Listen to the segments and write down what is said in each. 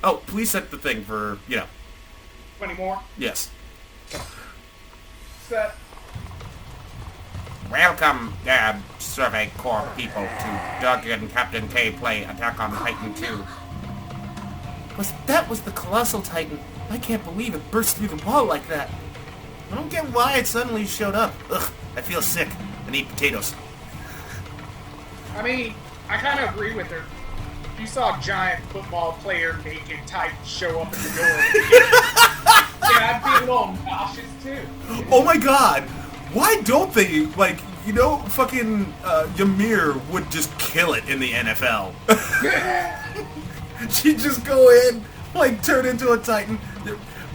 Oh, please set the thing for, 20 more. yes. Set. Welcome, Survey Corps people, to Doug and Kaptain K play Attack on Titan 2. That was the Colossal Titan. I can't believe it burst through the wall like that. I don't get why it suddenly showed up. Ugh, I feel sick. I need potatoes. I mean, I kind of agree with her. If you saw a giant football player naked Titan show up at the door, yeah, I'd be a little nauseous too. Oh my god! Why don't they, fucking Ymir would just kill it in the NFL. She'd just go in, turn into a Titan.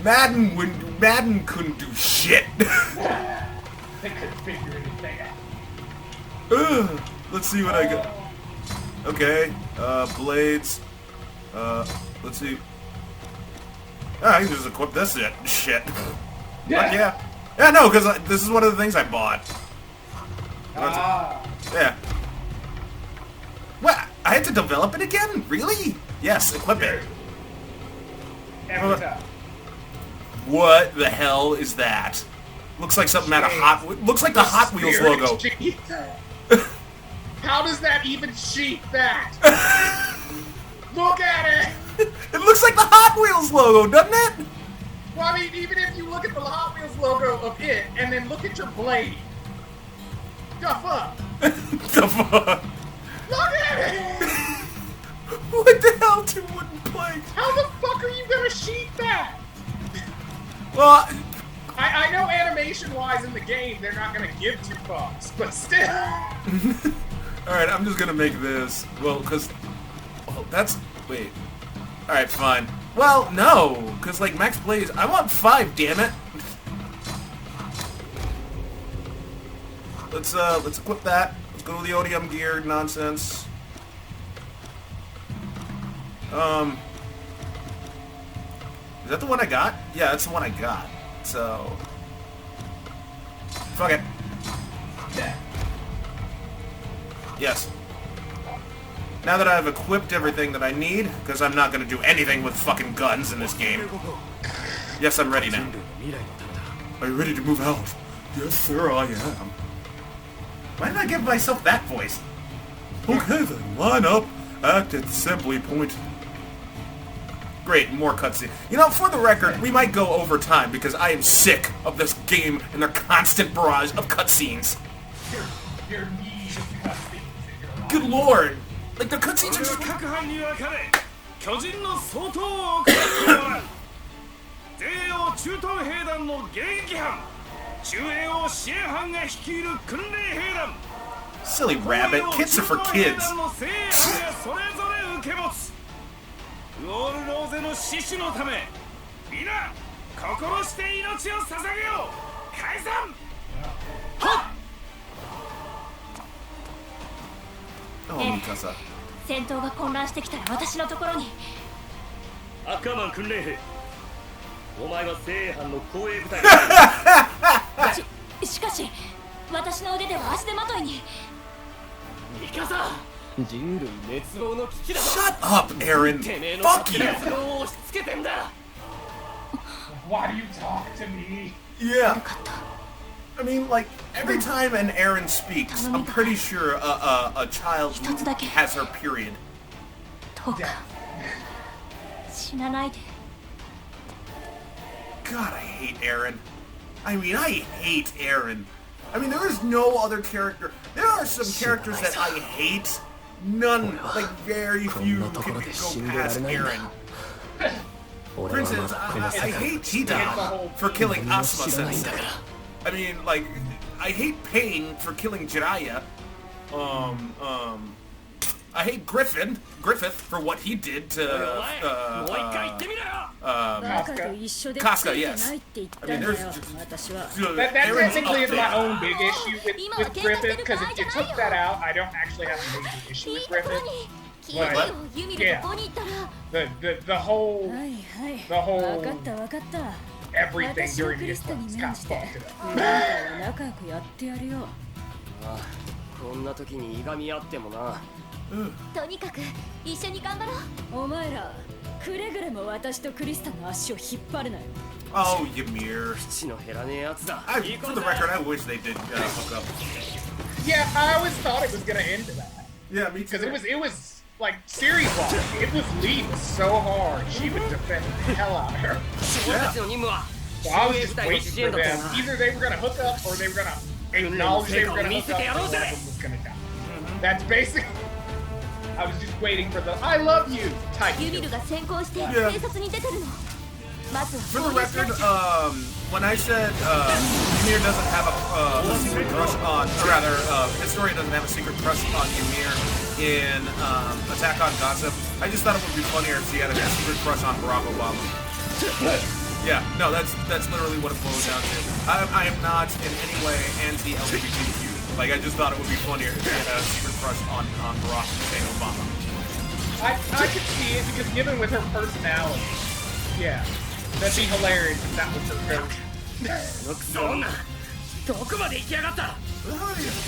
Madden couldn't do shit. They couldn't figure anything out. Let's see what I got. Okay, blades. Let's see. I can just equip this shit. Yeah. Yeah, no, because this is one of the things I bought. Yeah. What? I had to develop it again? Really? Yes, equip it. Every time. What the hell is that? Looks like something out of looks like the Hot Wheels logo. How does that even sheath that? Look at it! It looks like the Hot Wheels logo, doesn't it? Well, I mean, even if you look at the Hot Wheels logo of it, and then look at your blade. The fuck? The fuck? Look at it! What the hell, two wooden planks? How the fuck are you gonna sheath that? Well, I know animation-wise in the game, they're not gonna give two fucks, but still. Alright, I'm just gonna make this. Well, because... Oh, that's... Wait. Alright, fine. Well, no, because, Max Blaze... I want 5, damn it! Let's equip that. Let's go to the ODM gear nonsense. Is that the one I got? Yeah, that's the one I got. So... Fuck it. Yes. Now that I've equipped everything that I need, because I'm not going to do anything with fucking guns in this game. Yes, I'm ready now. Are you ready to move out? Yes, sir, I am. Why did I give myself that voice? Okay then, line up. Act at the assembly point. Great, more cutscene. For the record, we might go over time because I am sick of this game and their constant barrage of cutscenes. Your need of cutscenes. Good lord! The cutscenes are just... Silly rabbit, kids are for kids. Oh, Mikasa. 戦闘が混乱してきたら私のところに。アッカーマン訓練兵。お前は正義班の後衛部隊だ。しかし、私の腕では足手まといに。ミカサ。人類滅亡の危機だ。Shut up, Aaron. Fuck you. Why do you talk to me? Yeah. I mean, every time an Aaron speaks, I'm pretty sure a child has her period. どうか死なないで。 God, I hate Aaron. I mean, I hate Aaron. I mean, there is no other character. There are some characters that I hate. None, very few can go past Aaron. For instance, I hate Tita for killing Asuma-sensei. I mean, I hate Pain for killing Jiraiya. I hate Griffith for what he did to Casca, yes. I mean, there's that technically is my own big issue with Griffith, because if you took that out, I don't actually have a major issue with Griffith. But, yeah, the whole everything during the instance kind of fucked it up. こんな時にいがみ合ってもな。とにかく一緒に頑張ろう。お前らくれぐれも私とクリスタの足を引っ張るなよ。 Oh, Ymir. 口の減らねえやつだ。 For the record, I wish they did hook up. Yeah, I always thought it was gonna end to that. Yeah, me Because too. it was like series-wise, it was leading so hard. She would defend the hell out of her. 俺たちの任務は So I was 部 just 隊の waiting 支 for 援だった them. よな。 Either they were gonna hook up or they were gonna acknowledge they were gonna hook up, or one of them was gonna die. That's basically. I was just waiting for the "I love you" type. ユミルが先行して偵察に出てるの。まずは For the 攻撃しな record, きゃ。 when I said Ymir doesn't have a secret crush on, or rather, Historia doesn't have a secret crush on Ymir in Attack on Gossip, I just thought it would be funnier if she had a secret crush on Barack Obama. Yeah, no, that's literally what it boils down to. I am not in any way anti-LGBTQ. Like, I just thought it would be funnier if she had a secret crush on Barack Hussein Obama. I could see it because given with her personality, yeah, that'd be hilarious if that was her go. クソ女どこまで行きやがった。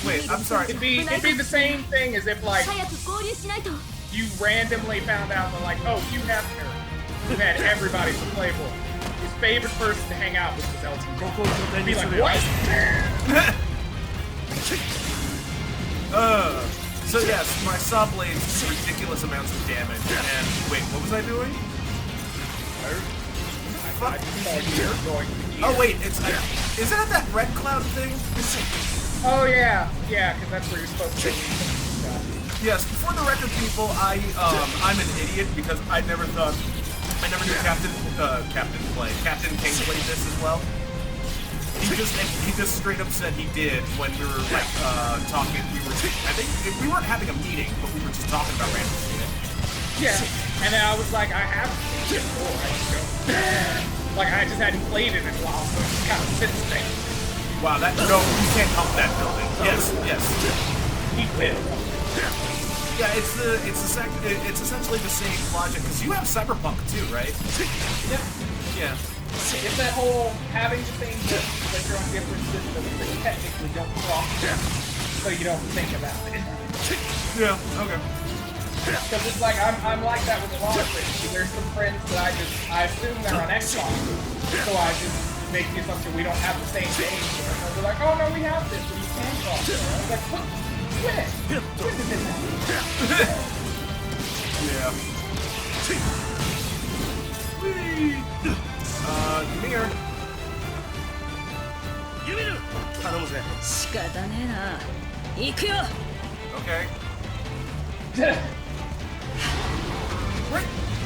Wait, I'm sorry. It'd be the same thing as if like 早く合流しないと。 you randomly found out that like, oh, Hugh Hefner, who had everybody from Playboy, his favorite person to hang out with was Elton John. He'd be like, what? So yes, my saw blades do ridiculous amounts of damage. And wait, what was I doing? I thought you were going to be. Oh wait, isn't it that red cloud thing? Oh yeah, because that's where you're supposed to be. Yes. For the record, people, I'm an idiot because I never knew Kaptain K played this as well. He just straight up said he did when we were like talking. I think we weren't having a meeting, but we were just talking about random shit. Yeah, and then I was like, I haven't played it before. I just go, like I just hadn't played it in a while, so it just kind of sits there. Wow, no, you can't help that building. Yes. He will. Yeah, it's essentially the same logic because you have Cyberpunk too, right? Yeah. It's that whole having the things that are on different systems that technically don't cross, so you don't think about it. Yeah. Okay. Because it's like I'm like that with a lot of things. There's some friends that I assume they're on Xbox, so I just make the assumption we don't have the same game. So they're like, oh no, we have this, but you can cross it. I was like, what? When? When did this happen? Yeah. Ymir. ユミル頼むぜ。仕方ねえな。行くよ。 Okay.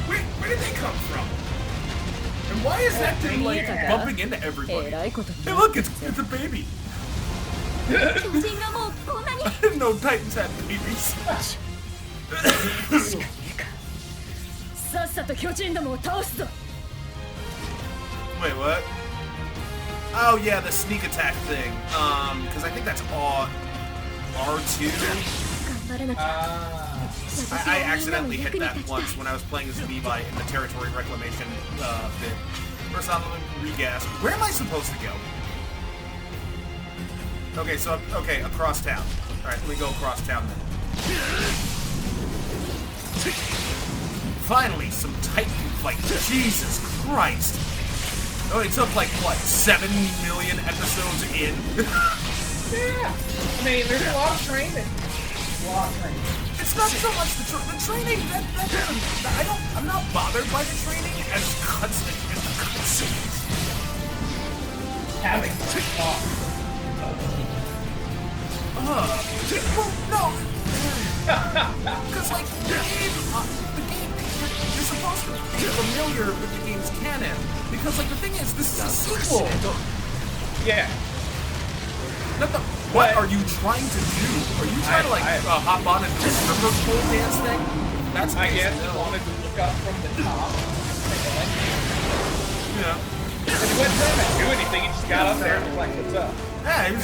Where did they come from? And why is that thing like bumping into everybody? Hey, look, it's a baby. 巨人がもうこんなに。 I didn't know Titans had babies. さっさと巨人どもを倒すぞ。 Wait, what? Oh yeah, the sneak attack thing. Because I think that's all R2. 頑張らなきゃ。 I accidentally hit that once when I was playing as Levi in the territory reclamation bit. First I'm regas. Where am I supposed to go? Okay, so across town. Alright, let me go across town then. Finally, some Titan fight. Jesus Christ. Oh, it took like, what, 7 million episodes in? Yeah. I mean, there's a lot of training. A lot of training. It's not so much the training. That doesn't. I'm not bothered by the training as cutscenes. Having fun. Well, no. Because like the game, you're supposed to be familiar with the game's canon. Because like the thing is, this is a sequel. Yeah. What are you trying to do? Are you trying to like hop on and do a stripper pole dance thing? That's I guess I wanted to look up from the top. Yeah. He wasn't trying to do anything. He just got up there and was like, "What's up?" Yeah, he was,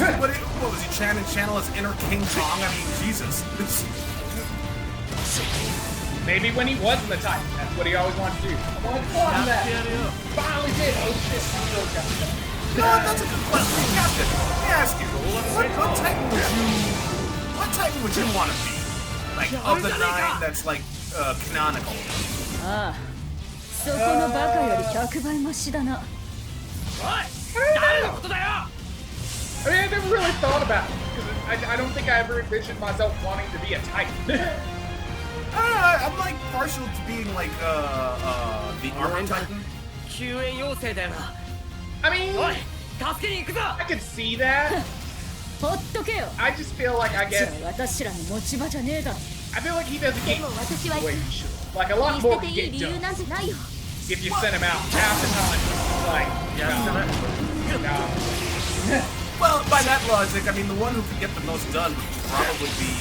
what was he trying to channel his inner King Kong? I mean, Jesus. Maybe when he wasn't the Titan, that's what he always wanted to do. I wanted to climb that. Finally did. Oh shit! I'm really got that. No, that's a good question. Hey, Captain, let me ask you, what Titan would you want to be? Like, of the 9 that's, like, canonical. ああ、そこのバカより100倍マシだな。I mean, I never really thought about it, because I don't think I ever envisioned myself wanting to be a Titan. I'm like partial to being like the armor titan. 救援要請だよな。 I mean, おい、助けに行くぞ。 I could see that. ほっとけよ。 I just feel like, I じゃ guess, あ私らの持ち場じゃねえだろ。 I feel like he doesn't で get も私は the 行 way く。 he should. Like, a 見 lot 捨 more て could ていい get 理由 done なんじゃないよ。 if you sent him out half the time. Like, no. Well, by that logic, I mean the one who could get the most done would probably be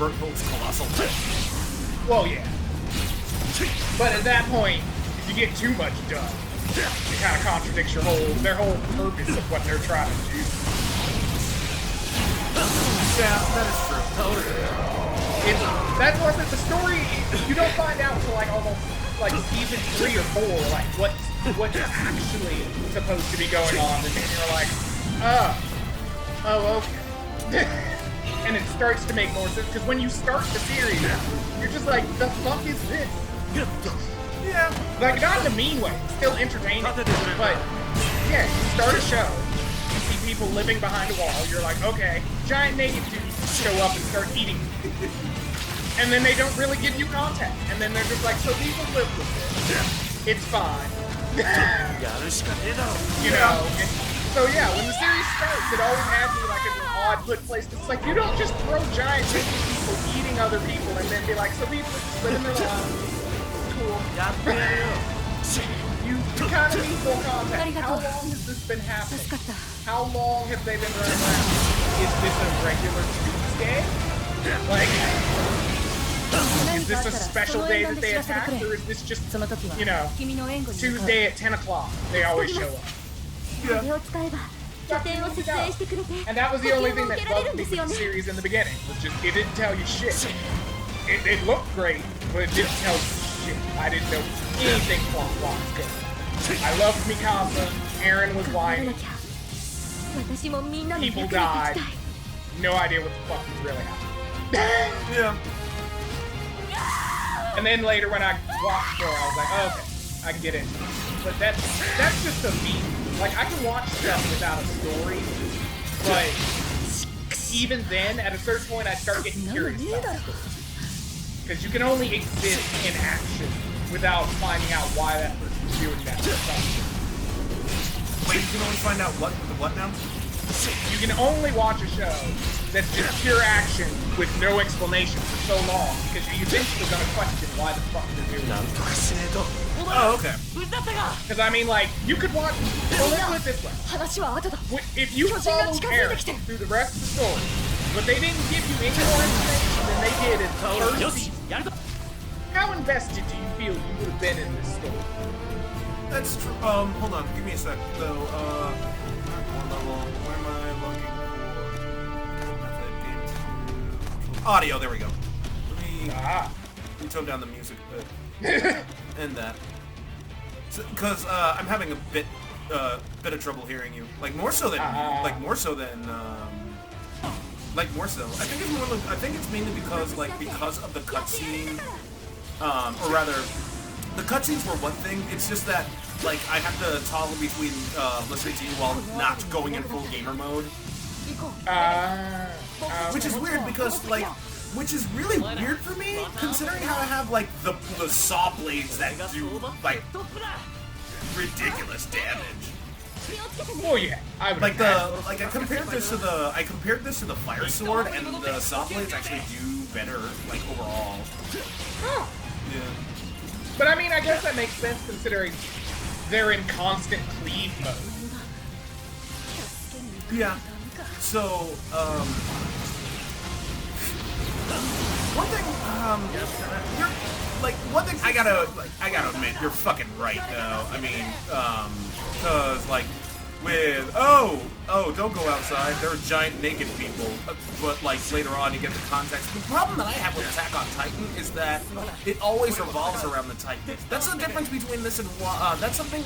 Berthold's Colossal. Well, yeah. But at that point, if you get too much done, it kind of contradicts their whole purpose of what they're trying to do. Yeah, that is true. That's what the story, you don't find out until like almost like season 3 or 4, like what's actually supposed to be going on, and then you're like, oh, okay. And it starts to make more sense, because when you start the series, you're just like, the fuck is this? Yeah. Like, not in a mean way, still entertaining, but yeah, you start a show, you see people living behind a wall, you're like, okay, giant naked dudes show up and start eating. And then they don't really give you context, and then they're just like, so people live with it. It's fine. You know? And so yeah, when the series starts, it always has me like in an odd put place. It's like, you don't just throw giant naked people eating other people and then be like, so people just living their lives. Cool. You kind of need more context. How long has this been happening? How long have they been running around? Is this a regular Tuesday? Like, is this a special day that they attack, or is this just, you know, Tuesday at 10 o'clock? They always show up. And that was the only thing that bugged me with the series in the beginning, was just, it didn't tell you shit. It looked great, but it didn't tell you shit. I didn't know anything plot-wise good. I loved Mikasa, Eren was whiny, people died, no idea what the fuck was really happening. Yeah. And then later when I watched more, I was like, oh, okay, I can get it. But that's just a beat. Like, I can watch stuff without a story, but even then, at a certain point, I start getting curious about the story. Because you can only exist in action without finding out why that person's doing that. Wait, you can only find out what now? You can only watch a show that's just pure action with no explanation for so long, because you're eventually going to question why the fuck they're doing it. Oh, okay. Because, I mean, like, you could watch... Well, let's put it this way. If you follow Eren through the rest of the story, but they didn't give you any more information than they did in the first season, how invested do you feel you would have been in this story? That's true. Hold on. Give me a sec. So, one level. Where am I looking for? Method, game 2. Audio. There we go. Let me tone down the music a bit. And that. Because I'm having a bit of trouble hearing you. Like more so than I think it's mainly because because of the cutscene, or rather, the cutscenes were one thing. It's just that like I have to toggle between listening to you while not going in full gamer mode. Which is weird because which is really weird for me, considering how I have like the saw blades that do like ridiculous damage. Oh yeah, I compared this to the fire sword, and the saw blades actually do better like overall. Yeah. But I mean, I guess that makes sense considering they're in constant cleave mode. Yeah. So, one thing I gotta admit, you're fucking right though. I mean, cause like, with, don't go outside, there are giant naked people, but like later on you get the context. The problem that I have with Attack on Titan is that it always revolves around the Titan. That's the difference between this and, that's something,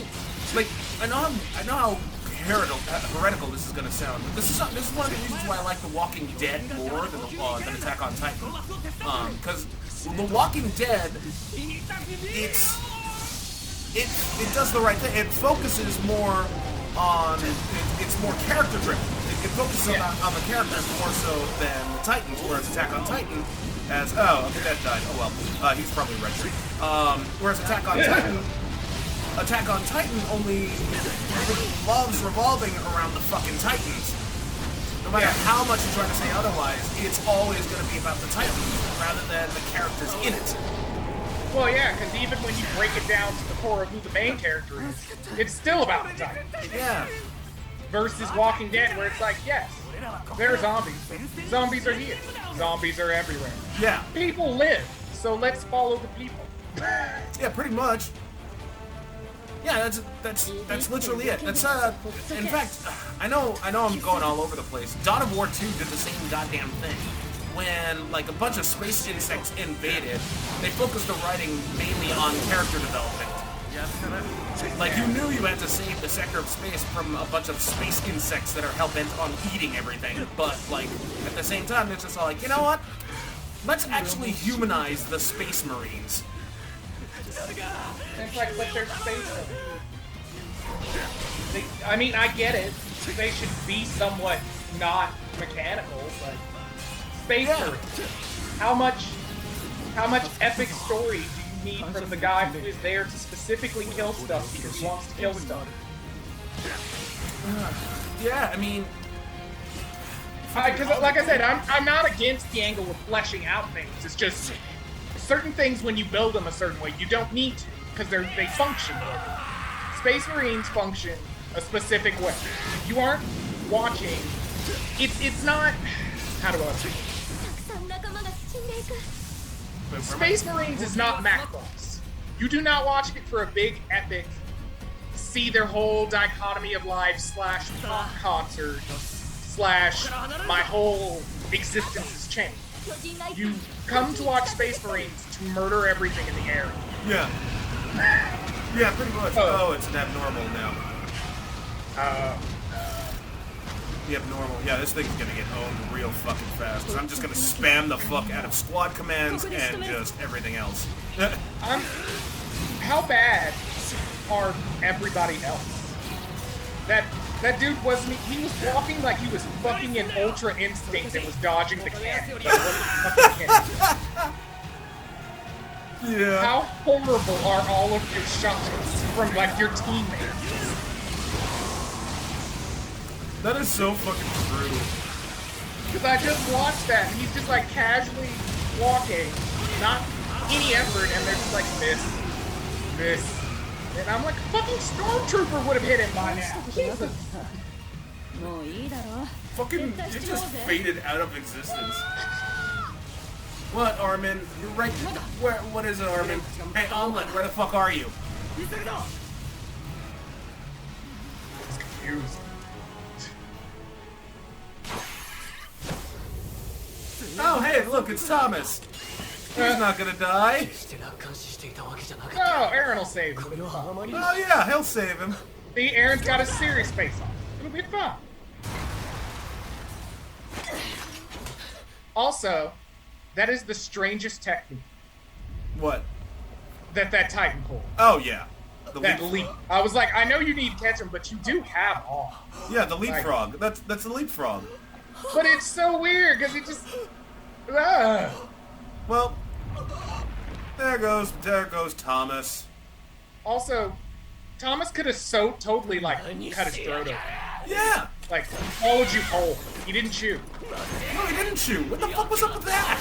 like, I know how heretical this is gonna sound, but this is one of the reasons why I like The Walking Dead more than Attack on Titan. Because The Walking Dead, it does the right thing. It focuses more on it's more character driven. It focuses on the characters more so than the Titans, whereas Attack on Titan as okay, that died. Oh well, he's probably red. Whereas Attack on Titan only loves revolving around the fucking Titans. No matter how much you try to say otherwise, it's always going to be about the Titans rather than the characters in it. Well, yeah, because even when you break it down to the core of who the main character is, it's still about the Titans. Yeah. Versus Walking Dead, where it's like, yes, there are zombies. Zombies are here. Zombies are everywhere. Yeah. People live, so let's follow the people. Yeah, pretty much. Yeah, that's literally it. That's in fact, I know I'm going all over the place. Dawn of War 2 did the same goddamn thing. When like a bunch of space insects invaded, they focused the writing mainly on character development. Like you knew you had to save the sector of space from a bunch of space insects that are hell-bent on eating everything, but like at the same time it's just all like, you know what? Let's actually humanize the Space Marines. It's like, but they're space. I mean, I get it. They should be somewhat not mechanical, but space Marines. How much epic story do you need from the guy who is there to specifically kill stuff because he wants to kill stuff? Yeah, I mean, because like I said, I'm not against the angle of fleshing out things. It's just certain things when you build them a certain way, you don't need to because they function. Space Marines function a specific way. If you aren't watching, it's not. How do I say it? Space Marines is not Macross. You do not watch it for a big epic, see their whole dichotomy of life / pop concert / my whole existence has changed. You come to watch Space Marines to murder everything in the area. Yeah. Yeah, pretty much. Oh, it's an abnormal now. The abnormal. Yeah, this thing's gonna get owned real fucking fast. Because I'm just gonna spam the fuck out of squad commands and just everything else. How bad are everybody else? That dude he was walking like he was fucking an Ultra Instinct and was dodging the cannon. He wasn't fucking cannon. Yeah. How horrible are all of your shots from like your teammates? That is so fucking true. Because I just watched that and he's just like casually walking, not any effort, and they're just like this. And I'm like, fucking Stormtrooper would have hit him by now. Jesus. Fucking, it just faded out of existence. What, Armin? You're right. What is it, Armin? Hey, Omelet, where the fuck are you? He's confused. Oh, hey, look, it's Thomas. He's not gonna die. No, Aaron will save him. Oh yeah, he'll save him. See, Aaron's got a serious face on. It'll be fun. Also, that is the strangest technique. What? That Titan pulled. Oh yeah. That leap. I was like, I know you need to catch him, but you do have all. Yeah, the leapfrog. That's the leapfrog. But it's so weird because he just. Well, there goes Thomas. Also, Thomas could have so totally like cut his throat open. Yeah. Like followed you whole. He didn't shoot. No, he didn't shoot. What the fuck was up with that?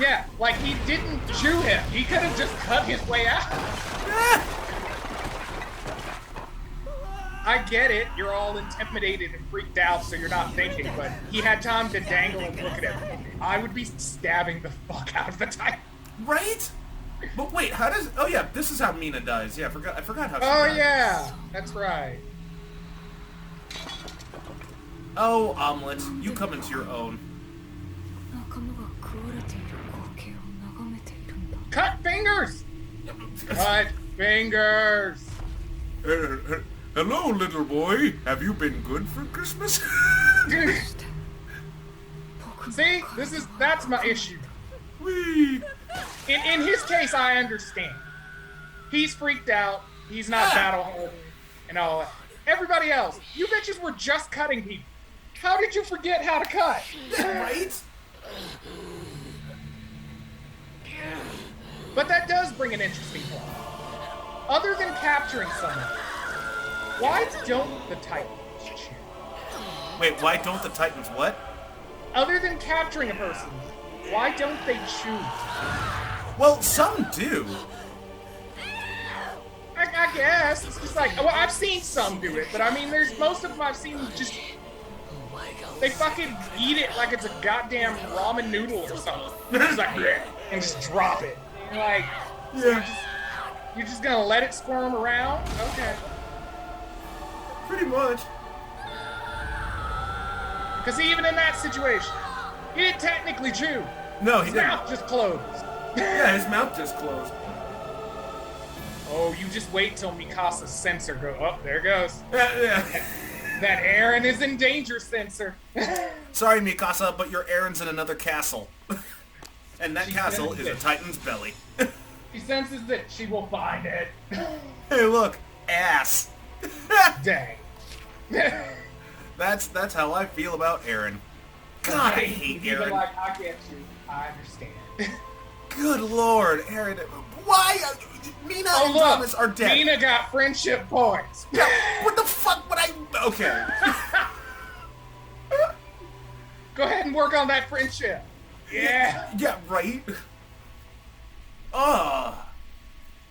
Yeah, like he didn't chew him. He could have just cut his way out. Yeah. I get it. You're all intimidated and freaked out, so you're not thinking. But he had time to dangle and look at everything. I would be stabbing the fuck out of the Titan. Right? But wait, how does? Oh yeah, this is how Mina dies. Yeah, I forgot how. She Oh died. yeah, that's right. Oh, Omelet, you come into your own. Cut fingers. Cut fingers. Hello, little boy. Have you been good for Christmas? See, that's my issue. Wee. In his case, I understand. He's freaked out. He's not battle hardened and all that. Everybody else, you bitches were just cutting people. How did you forget how to cut? Right? But that does bring an interesting point. Other than capturing someone, why don't the Titans choose? Wait, why don't the Titans what? Other than capturing a person, why don't they choose? Well, some do. I guess. It's just like, well, I've seen some do it, but I mean, there's most of them I've seen just, they fucking eat it like it's a goddamn ramen noodle or something. They're just like, and just drop it. You're like, you're just gonna let it squirm around? Okay. Pretty much. Because even in that situation, he didn't technically chew. No, he His didn't. mouth just closed. Yeah, his mouth just closed. Oh, you just wait till Mikasa's sensor goes. Oh, there it goes. Yeah. That Aaron is in danger sensor. Sorry, Mikasa, but your Aaron's in another castle. And that She castle senses is a it. Titan's belly. She senses that she will find it. Hey, look, ass. Dang. That's how I feel about Aaron. God, I hate Even Aaron. like, I get you. I understand. Good lord, Aaron. Why? Mina Oh, and look. Thomas are dead. Mina got friendship points. Yeah, what the fuck would I... Okay. Go ahead and work on that friendship. Yeah. Yeah, right? Oh,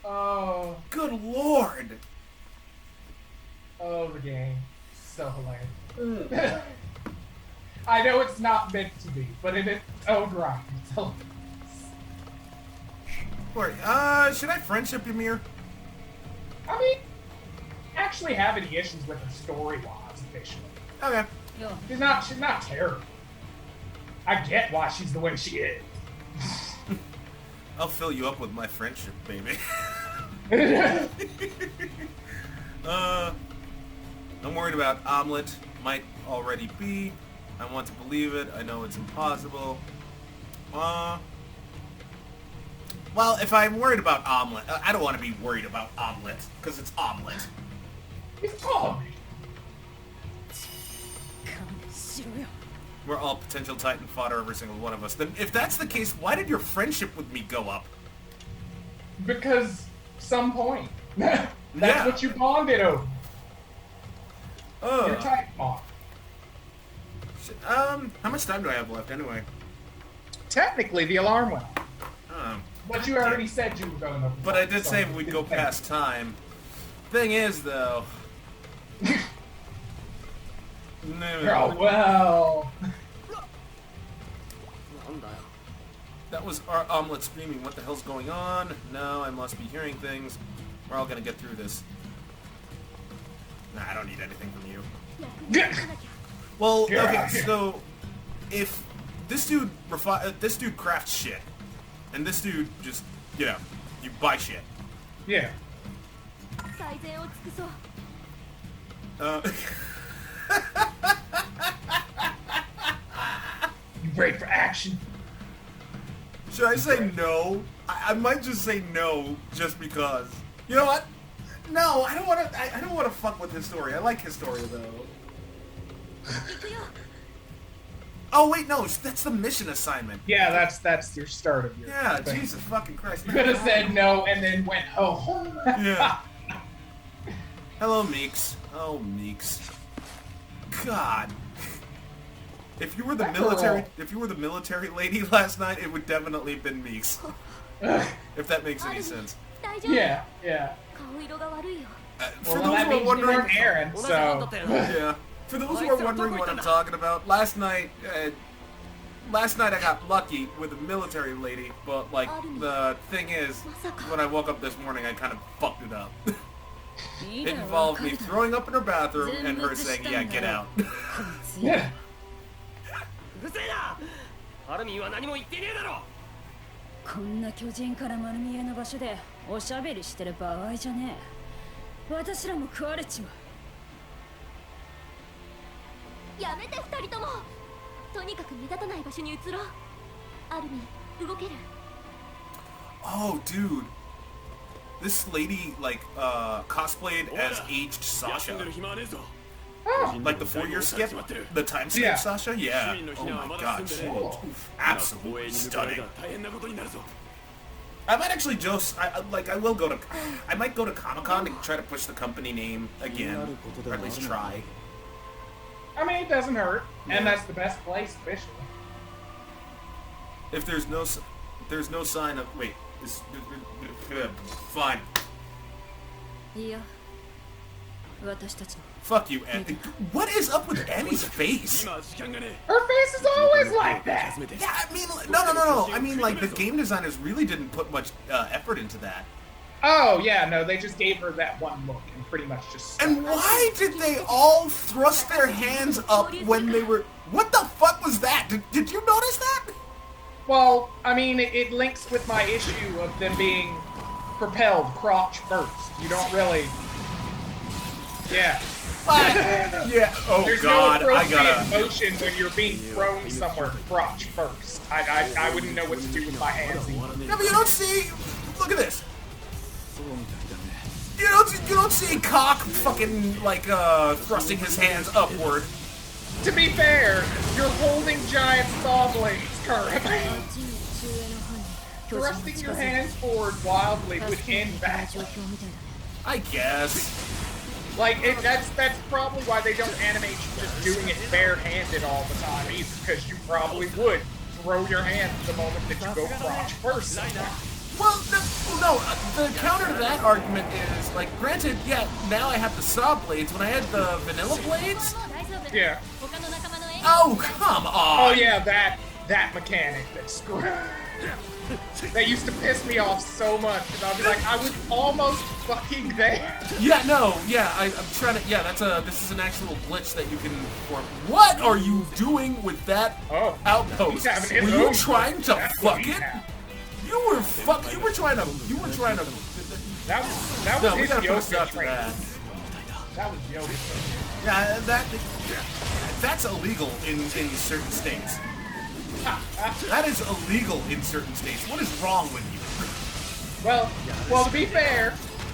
Oh. good lord. Oh, the game. So hilarious. I know it's not meant to be, but in its own right, it's hilarious. Wait, should I friendship Ymir? I mean, actually have any issues with her story-wise, officially. Okay. She's not terrible. I get why she's the way she is. I'll fill you up with my friendship, baby. I'm worried about omelet. Might already be. I want to believe it. I know it's impossible. Well, if I'm worried about omelet, I don't want to be worried about omelet, because it's omelet. It's called me. We're all potential Titan fodder, every single one of us. Then, if that's the case, why did your friendship with me go up? Because some point. That's Yeah. what you bonded over. Your type bond. How much time do I have left anyway? Technically, the alarm went off. But you already said you were going over. But I did say we'd go past time. Thing is, though... Oh, well. That was our omelet screaming, what the hell's going on? No, I must be hearing things. We're all gonna get through this. Nah, I don't need anything from you. Well, okay, so... If this dude crafts shit, and this dude just, you know, you buy shit. Yeah. You break for action. Should I say no? I might just say no, just because. You know what? No, I don't want to. I don't want to fuck with Historia. I like Historia though. Oh wait, no, that's the mission assignment. Yeah, that's your start of your. Yeah, thing. Jesus fucking Christ. You could have said no and then went home. Yeah. Hello, Meeks. Oh, Meeks. God. If you were the military lady last night, it would definitely have been Meeks. If that makes any sense. Yeah. For Well, those that who are means wondering, you weren't Aaron, so. yeah. For those who are wondering what I'm talking about, last night I got lucky with a military lady, but like the thing is, when I woke up this morning, I kind of fucked it up. It involved me throwing up in her bathroom and her saying, "Yeah, get out." Yeah. うるせえなハルミンは何も言ってねえだろこんな巨人から丸見えの場所でおしゃべりしてる場合じゃねえ。私らも食われちまう。やめて二人とも。とにかく目立たない場所に移ろう。アルミン、動ける？ Oh, dude. this lady, like, cosplayed as aged Sasha. Oh, Like the 4-year skip? The time skip Yeah. Sasha? Yeah. Oh my god, she is absolutely stunning. I might actually just, I might go to Comic-Con to try to push the company name again. Or at least try. I mean, it doesn't hurt, Yeah. and that's the best place officially. If there's no sign of, wait, fine. いいよ私たちの Fuck you, Annie. What is up with Annie's face? Her face is always like that. Yeah, I mean, no. I mean, like, the game designers really didn't put much effort into that. Oh yeah, no, they just gave her that one look and pretty much just. And why did they all thrust their hands up when they were... What the fuck was that? Did you notice that? Well, I mean, it links with my issue of them being propelled crotch first. You don't really. Yeah. Yeah. Oh There's god, no I appropriate gotta... motion when you're being thrown somewhere crotch first. I wouldn't know what to do with my hands either. Yeah, but you don't see... Look at this. You don't see Cock fucking, like, thrusting his hands upward. To be fair, you're holding giant saw blades currently. Thrusting your hands forward wildly would end badly. I guess. Like, that's probably why they don't animate you just doing it barehanded all the time either, because you probably would throw your hands the moment that you go crotch first somewhere. Well, no, the counter to that argument is, like, granted, yeah, now I have the saw blades. When I had the vanilla blades... Yeah. Oh, come on! Oh yeah, that mechanic that screwed. That used to piss me off so much, and I'd be like, I was almost fucking there. Yeah, no, yeah, I'm trying to, yeah, this is an actual glitch that you can perform. What are you doing with that outpost? He's having his Were you own trying to That's what fuck he it? had. You were trying to, That was no, we his gotta put a yoga stop to training. that. That was yoga training. Yeah, that's illegal in certain states. That is illegal in certain states. What is wrong with you? Well, to be fair,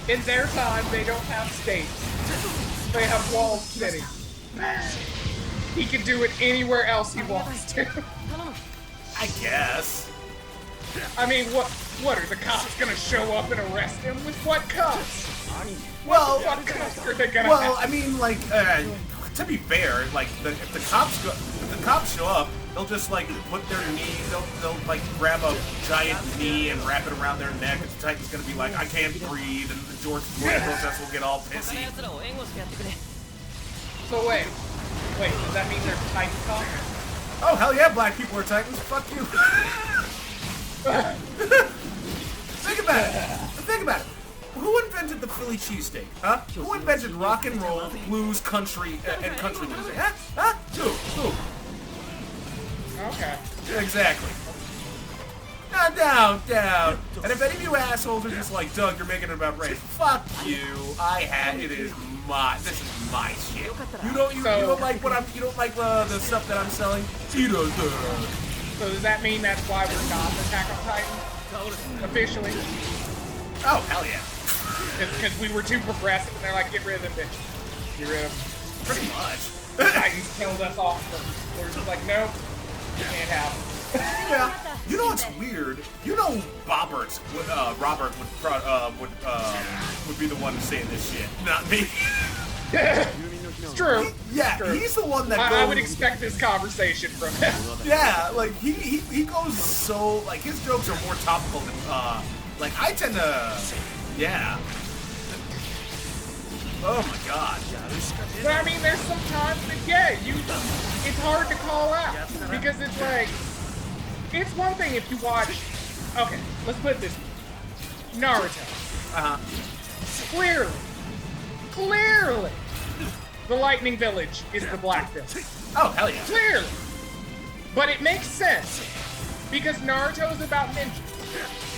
in their time, they don't have states. They have walled cities. He can do it anywhere else he wants to. I guess. I mean, what are the cops gonna show up and arrest him with what cuffs? Well, What cuffs are they gonna well, have? I mean, like, to be fair, like, if the cops show up, they'll just, like, put their knee, they'll like grab a giant knee and wrap it around their neck, and the Titan's gonna be like, I can't breathe, and the George Floyd protest will get all pissy. So wait, does that mean there's Titan cops? Oh hell yeah, black people are Titans. Fuck you. Think about it. Who invented the Philly cheesesteak? Huh? Who invented rock and roll, blues, country, and country music? Huh? Who? Okay. Exactly. Now, down. And if any of you assholes are just like, Doug, you're making it about race, fuck you. This is my shit. You don't like what you don't like the stuff that I'm selling? He does that. So does that mean that's why we're not Attack on Titan? Officially? Oh, hell yeah. Because we were too progressive and they're like, get rid of them bitches. Get rid of them. Pretty much. The Titans killed us off first. They're just like, nope, can't have them. Yeah. You know what's weird? You know Robert would be the one saying this shit, not me. It's true. Yeah, True. he's the one that I would expect this conversation from him. Yeah, like he goes so like his jokes are more topical than like I tend to yeah. Oh my god. But I mean, there's some times that it's hard to call out because it's like it's one thing if you watch. Okay, let's put it this way. Naruto. Clearly, the Lightning Village is the Black Village. Oh hell yeah. Clearly. But it makes sense because Naruto is about ninjas.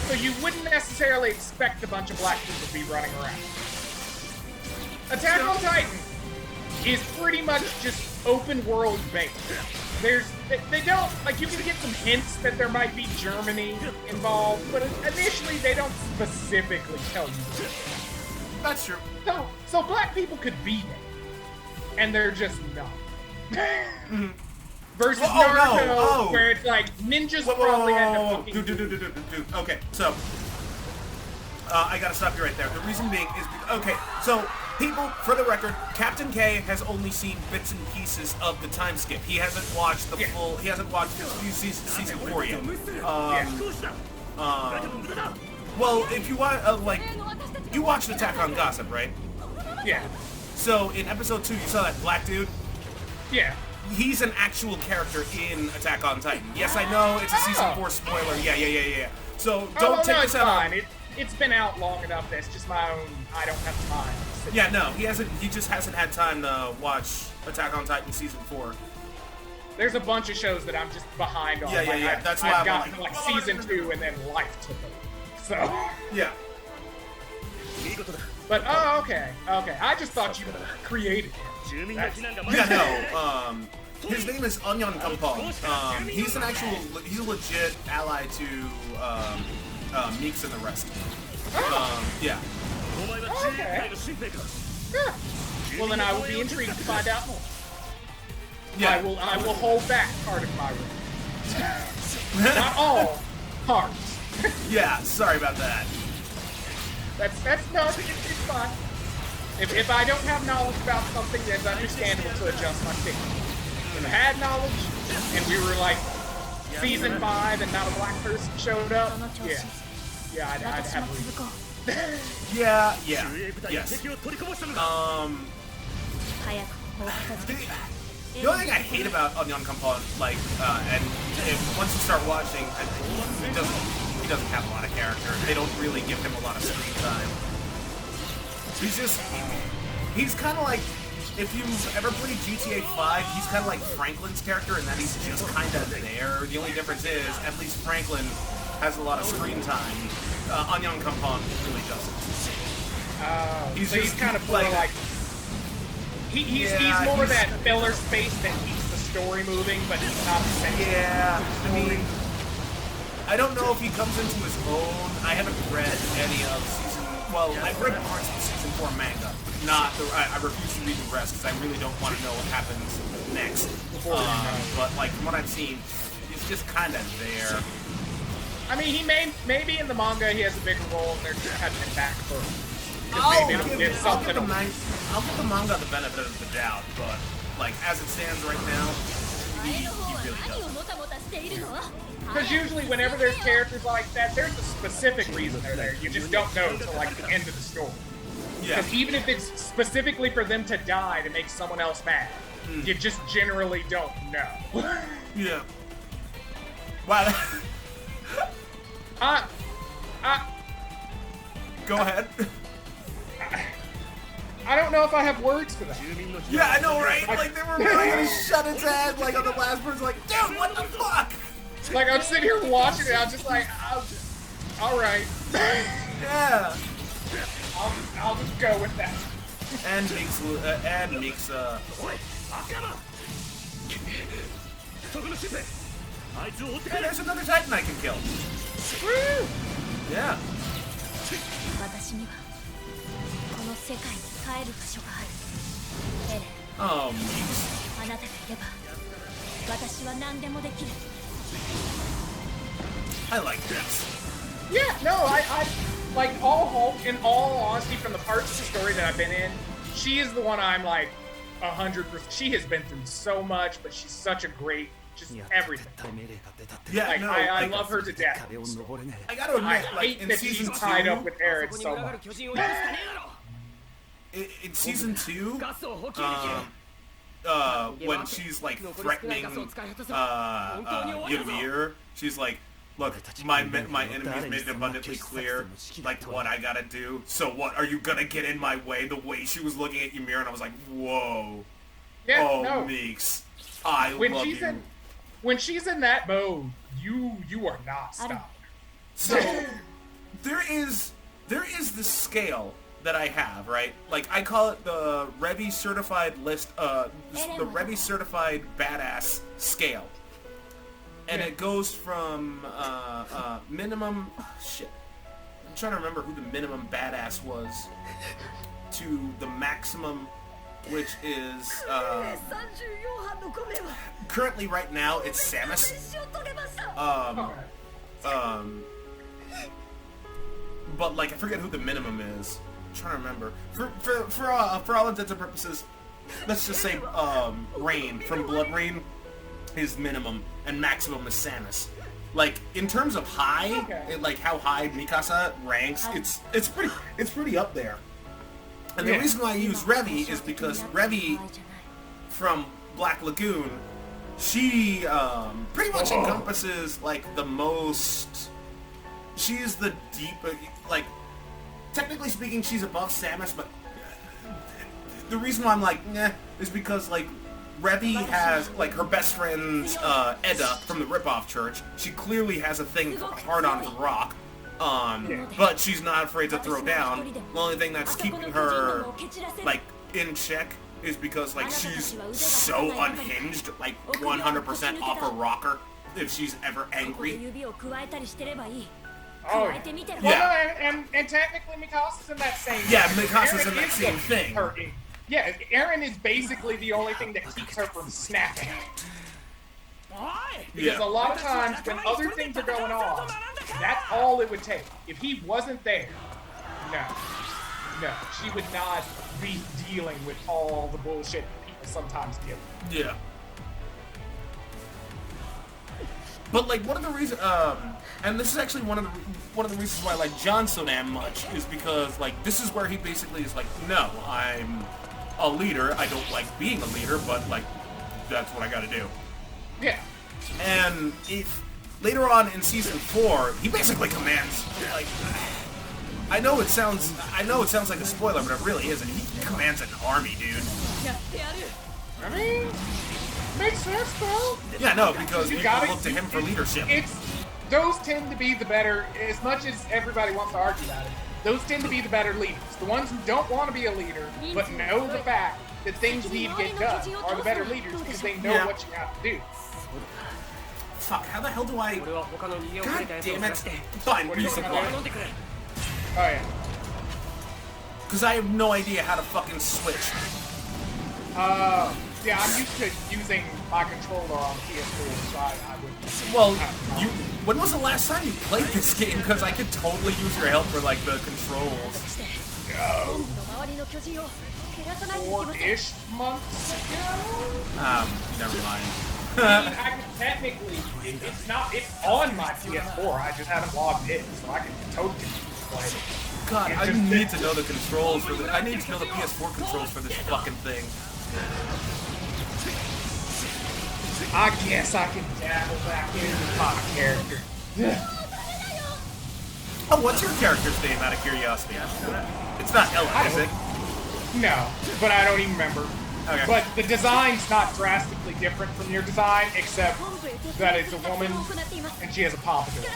So you wouldn't necessarily expect a bunch of black people to be running around. Attack on Titan is pretty much just open world based. they don't, like, you can get some hints that there might be Germany involved, but initially they don't specifically tell you. That's true. So black people could be there, and they're just not. Versus Naruto, where it's like ninjas probably end up looking. Dude. Okay, so I gotta stop you right there. The reason being is okay. So people, for the record, Kaptain K has only seen bits and pieces of the time skip. He hasn't watched the full. He hasn't watched season 4 yet. Well, if you want, you watched Attack on Gossip, right? Yeah. So in episode 2, you saw that black dude. Yeah. He's an actual character in Attack on Titan. Yes, I know it's a season 4 spoiler. Yeah. So don't take this out. It's been out long enough that it's just my own. I don't have time. Yeah, no, he hasn't. He just hasn't had time to watch Attack on Titan season 4. There's a bunch of shows that I'm just behind on. Yeah. That's why I've gotten like season 2 and then life took over. So. Yeah. But okay. I just thought you created him. Yeah, no. His name is Onion Kampong. He's a legit ally to Meeks and the rest. Yeah. Okay. Yeah. Well, then I will be intrigued to find out more. Yeah. I will hold back part of my rage. Not all parts. Yeah. Sorry about that. It's fine. If I don't have knowledge about something, then it's understandable to adjust my statement. If I had knowledge, and we were like season 5 and not a black person showed up, I'd have yes. The only thing I hate about Onion Kampong, once you start watching, he doesn't have a lot of character. They don't really give him a lot of screen time. He's kind of like, if you've ever played GTA 5, he's kind of like Franklin's character in that he's just kind of there. The only difference is, at least Franklin has a lot of screen time. Onion Kampong really doesn't. He's kind of like... He's more that filler space that keeps the story moving, but he's not the same. Yeah, I mean... I don't know if he comes into his own. I haven't read any of season... Well, I've read parts of the season 4 manga, but not the... I refuse to read the rest because I really don't want to know what happens next. But, from what I've seen, he's just kind of there. I mean, maybe in the manga he has a bigger role and they're just cutting him back for... I'll give the manga the benefit of the doubt, but, as it stands right now, he really doesn't. Because usually whenever there's characters like that, there's a specific reason they're there. You just don't know until, the end of the story. Yeah. Because even if it's specifically for them to die to make someone else mad, you just generally don't know. Yeah. Wow. Go ahead. I don't know if I have words for that. Yeah, I know, right? They were really gonna shut its head, on the last person, dude, what the fuck? I'm sitting here watching it, I'm just alright. Yeah. I'll just go with that. And Meeks, hey, there's another Titan I can kill. Woo! Yeah. Oh, Meeks. I like this. Yeah, no, I in all honesty, from the parts of the story that I've been in, she is the one I'm 100%. She has been through so much, but she's such a great, just everything. Yeah, I love her to death. I gotta admit, I hate that she's tied up with Eren so much. In season 2, when she's threatening Ymir, she's like, look, my enemies made it abundantly clear, what I gotta do. So what, are you gonna get in my way? The way she was looking at Ymir, and I was like, whoa. Yeah, Meeks, I love you. When she's in that mode, you are not stopped. So, there is this scale that I have, right? Like, I call it the Revy certified list, the Revy certified badass scale. And it goes from, minimum, shit. I'm trying to remember who the minimum badass was to the maximum, which is, currently right now it's Samus. But like I forget who the minimum is. I'm trying to remember. For all intents and purposes, let's just say Rain from Blood Rain is minimum and maximum is Samus. Like in terms of high, like how high Mikasa ranks, it's pretty up there. And the reason why I use Revy is because Revy from Black Lagoon, she pretty much encompasses like the most. She's the deep, like technically speaking, she's above Samus, but the reason why I'm like, is because like Revy has like her best friend's Edda from the Ripoff Church. She clearly has a thing hard on for Rock. But she's not afraid to throw down. The only thing that's keeping her, like, in check is because, like, she's so unhinged, like, 100% off her rocker if she's ever angry. Oh, yeah. And technically Mikasa's in that same... Yeah, Mikasa's in that same thing. Yeah, Aaron is basically the only thing that keeps her from snapping. Because a lot of times when other things are going on, that's all it would take. If he wasn't there, no, she would not be dealing with all the bullshit people sometimes deal with. Yeah. But like one of the reasons, and this is actually one of the reasons why I like John so damn much is because like this is where he basically is like, no, I'm a leader. I don't like being a leader, but like that's what I got to do. Yeah. And if later on in season 4, he basically commands like I know it sounds like a spoiler, but it really isn't. He commands an army, dude. I mean, makes sense though. Yeah, no, because people look to him for leadership. Those tend to be the better, as much as everybody wants to argue about it, those tend to be the better leaders. The ones who don't want to be a leader, but know the fact that things need to get done, are the better leaders because they know what you have to do. Fuck, how the hell do I... God damn it. Fine, resupply. Oh yeah. Because I have no idea how to fucking switch. Yeah, I'm used to using my controller on PS4, so I would... Well, when was the last time you played this game? Because I could totally use your help for, like, the controls. Go. 4-ish months ago? Never mind. I mean, technically, it's on my PS4, I just haven't logged in, so I can totally play it. God, I need to know the controls for this. I need to know the PS4 controls for this fucking thing. I guess I can dabble back into my character. Oh, what's your character's name, out of curiosity? It's not Ella, is it? No, but I don't even remember. Okay. But the design's not drastically different from your design, except that it's a woman and she has a pompadour.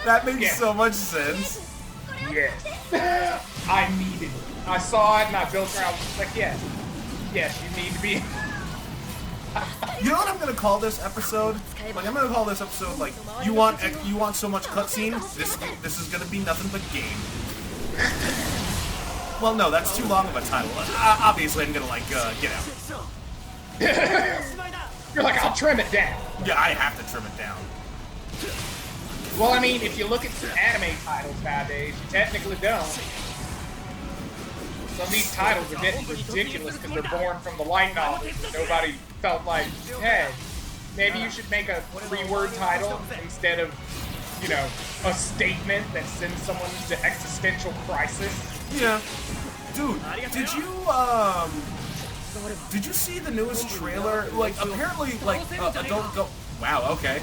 That makes so much sense. Yes. I needed it. I saw it and I built her. I was just like, yes, you need to be. You know what I'm gonna call this episode? Like I'm gonna call this episode like you want so much cutscene. This is gonna be nothing but game. Well, no, that's too long of a title. Obviously, I'm gonna like get out. You're like, I'll trim it down. Yeah, I have to trim it down. Well, I mean, if you look at some anime titles nowadays, you technically don't. Some of these titles are getting ridiculous because they're born from the light novel. Nobody felt like, hey, maybe you should make a 3-word title instead of, you know, a statement that sends someone into existential crisis. Yeah. Dude, did you see the newest trailer? Like, apparently, like, adult Go... Wow, okay.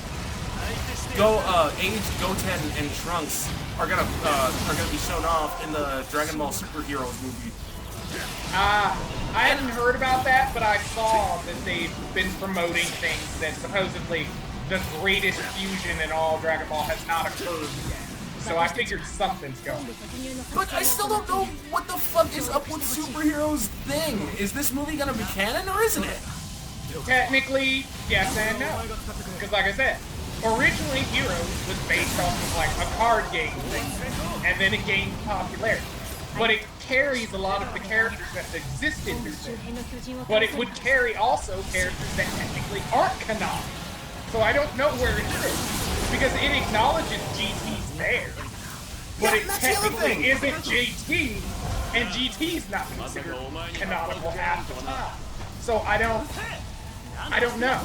Aged Goten and Trunks are gonna be shown off in the Dragon Ball Superheroes movie. I hadn't heard about that, but I saw that they've been promoting things that supposedly the greatest fusion in all Dragon Ball has not occurred yet. so I figured something's going. But I still don't know what the fuck is up with superheroes thing. Is this movie gonna be canon or isn't it? Technically, yes and no. Because like I said, originally Heroes was based off of like a card game thing, and then it gained popularity. But it carries a lot of the characters that existed before. But it would carry also characters that technically aren't canonical. So I don't know where it is. Because it acknowledges GT's there. But it technically isn't GT, and GT's not considered canonical half the time. So I don't know.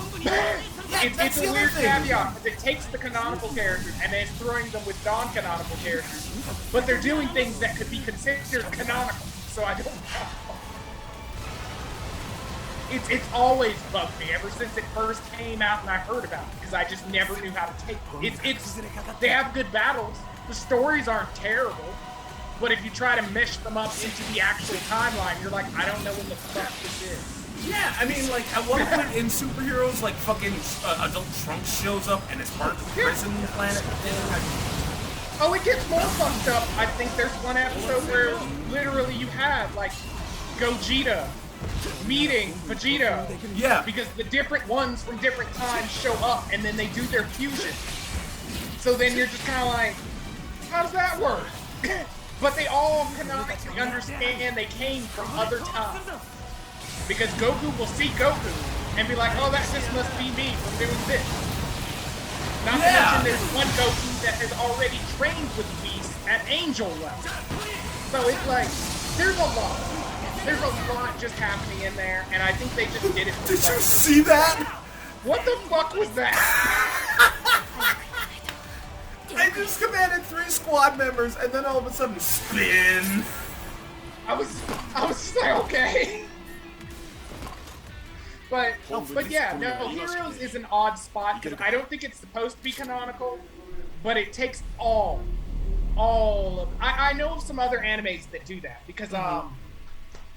It's a weird caveat, because it takes the canonical characters and then it's throwing them with non-canonical characters, but they're doing things that could be considered canonical, so I don't know. It's always bugged me ever since it first came out and I heard about it, because I just never knew how to take it. They have good battles, the stories aren't terrible, but if you try to mesh them up into the actual timeline, you're like, I don't know what the fuck this is. Yeah, I mean, like, at one point in superheroes, like, fucking Adult Trunks shows up and it's part of the prison planet thing. Oh, it gets more fucked up. I think there's one episode where literally you have, like, Gogeta meeting Vegeta. Yeah. Because the different ones from different times show up and then they do their fusion. So then you're just kind of like, how does that work? But they all canonically understand they came from other times. Because Goku will see Goku and be like, oh, that just must be me from doing this. Not to mention there's one Goku that has already trained with Beast at Angel level. So it's like, there's a lot. There's a lot just happening in there, and I think they just did it for Did you see that? What the fuck was that? I just commanded 3 squad members, and then all of a sudden, spin. I was just like, okay. But yeah, no, Heroes is an odd spot because I don't think it's supposed to be canonical, but it takes all of. I know of some other animes that do that because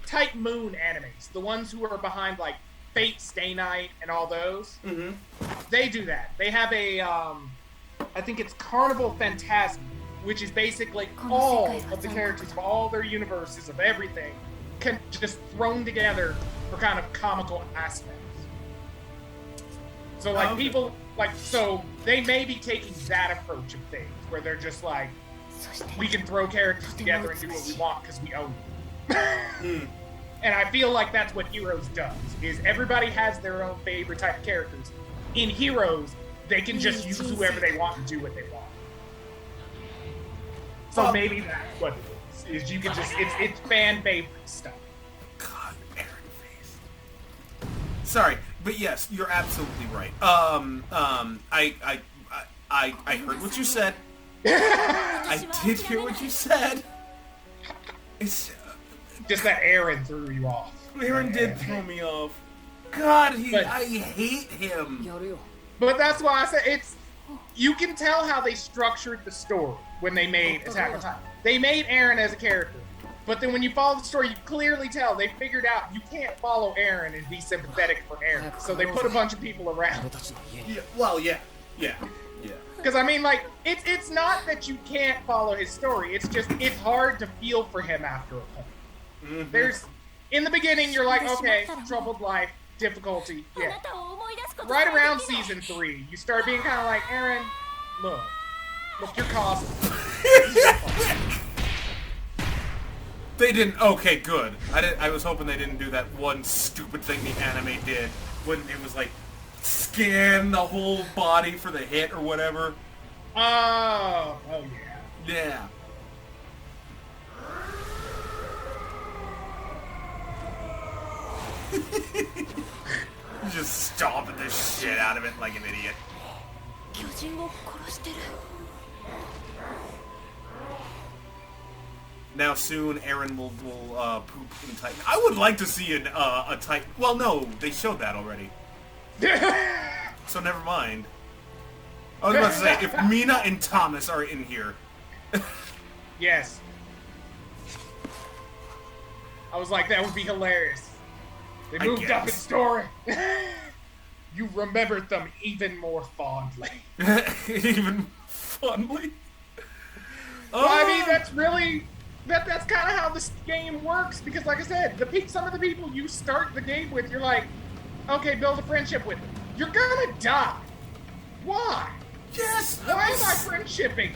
Type Moon animes, the ones who are behind like Fate Stay Night and all those, they do that. They have a I think it's Carnival Phantasm, which is basically all of the characters of all their universes of everything just thrown together for kind of comical aspects. So like people so they may be taking that approach of things where they're just like, we can throw characters together and do what we want because we own them. And I feel like that's what Heroes does, is everybody has their own favorite type of characters. In Heroes, they can just use whoever they want and do what they want. So maybe that's what it is you can just, it's fan favorite stuff. God, Aaron face. Sorry, but yes, you're absolutely right. I heard what you said. I did hear what you said. It's just that Aaron threw you off. Aaron did throw me off. God, I hate him. But that's why I said you can tell how they structured the story when they made Attack on Titan. They made Aaron as a character, but then when you follow the story, you clearly tell they figured out you can't follow Aaron and be sympathetic for Aaron. So they put a bunch of people around. Yeah, well, yeah. Because I mean, like, it's not that you can't follow his story. It's just it's hard to feel for him after a point. There's in the beginning, you're like, okay, troubled life, difficulty, yeah. Right around season 3, you start being kind of like, Aaron, look, your costume. They didn't. Okay, good. I was hoping they didn't do that one stupid thing the anime did when it was like scan the whole body for the hit or whatever. Oh yeah. Yeah. Just stomping the shit out of it like an idiot. Now soon, Aaron will poop in Titan. I would like to see a Titan. Well, no, they showed that already. So never mind. I was about to say, if Mina and Thomas are in here. Yes. I was like, that would be hilarious. They moved up in story. You remembered them even more fondly. Even fondly? Well, I mean, that's really that's kind of how this game works. Because, like I said, some of the people you start the game with, you're like, okay, build a friendship with them. You're gonna die. Why? Yes. Why am I friendshipping?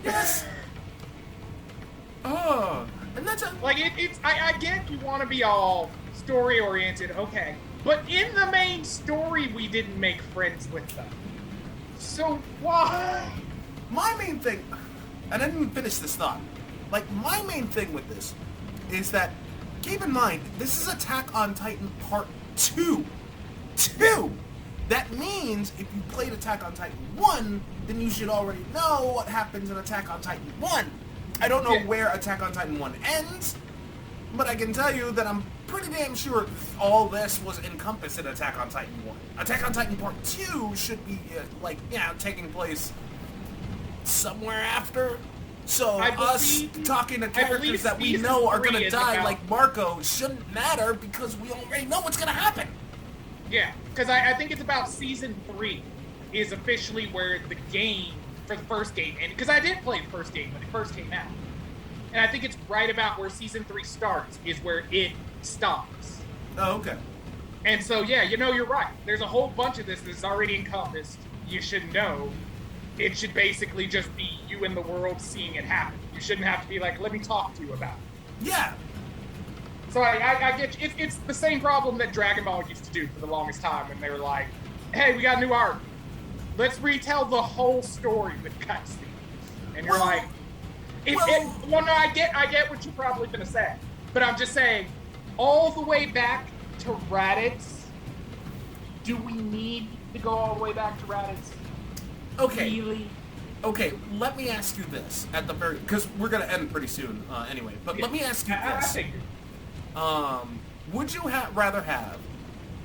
Yes. Oh, and that's like I get you want to be all story oriented, okay, but in the main story we didn't make friends with them. So why? My main thing, and I didn't finish this thought. Like, my main thing with this is that, keep in mind, this is Attack on Titan Part 2. 2! That means if you played Attack on Titan 1, then you should already know what happens in Attack on Titan 1. I don't know where Attack on Titan 1 ends, but I can tell you that I'm pretty damn sure all this was encompassed in Attack on Titan 1. Attack on Titan Part 2 should be, taking place somewhere after. So us talking to characters that we know are going to die like Marco shouldn't matter because we already know what's going to happen. Yeah, because I think it's about Season 3 is officially where the game, for the first game, and because I did play the first game when it first came out, and I think it's right about where Season 3 starts is where it stops. Oh, okay. And so, yeah, you're right. There's a whole bunch of this that's already encompassed. You should know. It should basically just be you in the world seeing it happen. You shouldn't have to be like, let me talk to you about it. Yeah. So I get you. It's the same problem that Dragon Ball used to do for the longest time when they were like, hey, we got a new arc. Let's retell the whole story with cutscenes. And you're like, no, I get what you're probably going to say. But I'm just saying, all the way back to Raditz, do we need to go all the way back to Raditz? Okay. Really? Okay, let me ask you this at the very, because we're going to end pretty soon anyway, but let me ask you this. I figured. Would you rather have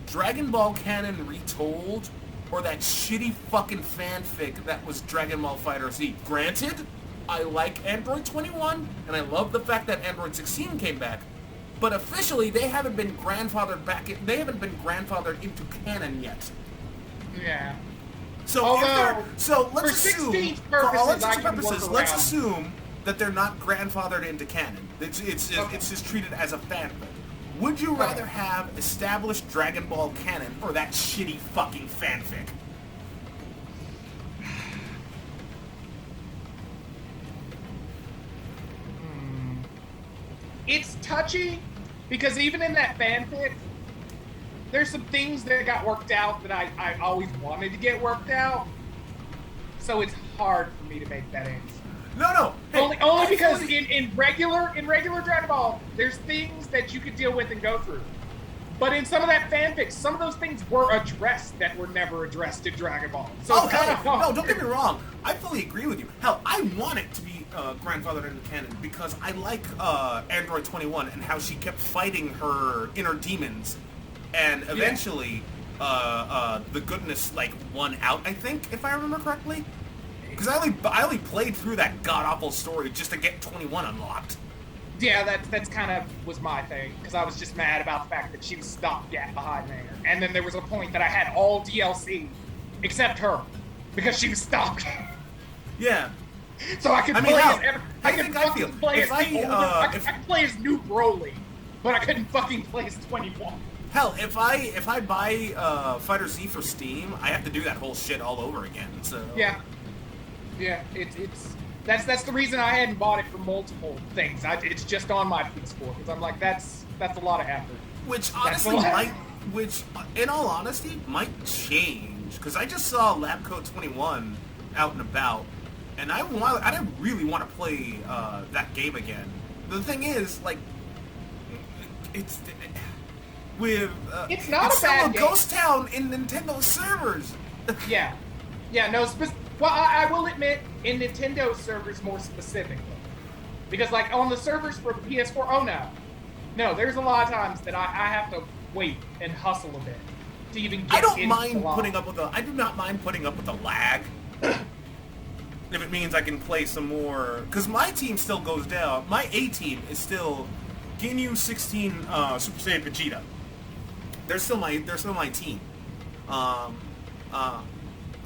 Dragon Ball canon retold or that shitty fucking fanfic that was Dragon Ball FighterZ? Granted, I like Android 21, and I love the fact that Android 16 came back, but officially they haven't been grandfathered into canon yet. Yeah. So let's assume, for all intents and purposes, let's around. assume that they're not grandfathered into canon. It's just treated as a fanfic. Would you rather have established Dragon Ball canon or that shitty fucking fanfic? It's touchy because even in that fanfic, there's some things that got worked out that I always wanted to get worked out. So it's hard for me to make that answer. No. Hey, only because in regular Dragon Ball, there's things that you could deal with and go through. But in some of that fanfic, some of those things were addressed that were never addressed in Dragon Ball. So no, don't get me wrong. I fully agree with you. Hell, I want it to be grandfathered into canon because I like Android 21 and how she kept fighting her inner demons, and eventually the goodness won out. I think, if I remember correctly. Because I only played through that god-awful story just to get 21 unlocked. Yeah, that's kind of was my thing, because I was just mad about the fact that she was stopgap behind there. And then there was a point that I had all DLC, except her, because she was stopgap. Yeah. So I could play as New Broly, but I couldn't fucking play as 21. Hell, if I buy Fighter Z for Steam, I have to do that whole shit all over again. So Yeah, that's the reason I hadn't bought it for multiple things. It's just on my PS4 because I'm like, that's a lot of effort. Which honestly in all honesty, might change because I just saw Lab Coat 21 out and about, and I didn't really want to play that game again. The thing is, it's not a bad game. Ghost Town in Nintendo servers. Well, I will admit, in Nintendo servers more specifically. Because, on the servers for the PS4, no, there's a lot of times that I have to wait and hustle a bit to even get into the lobby. I do not mind putting up with the lag. If it means I can play some more... Because my team still goes down. My A team is still Ginyu 16 Super Saiyan Vegeta. They're still my team.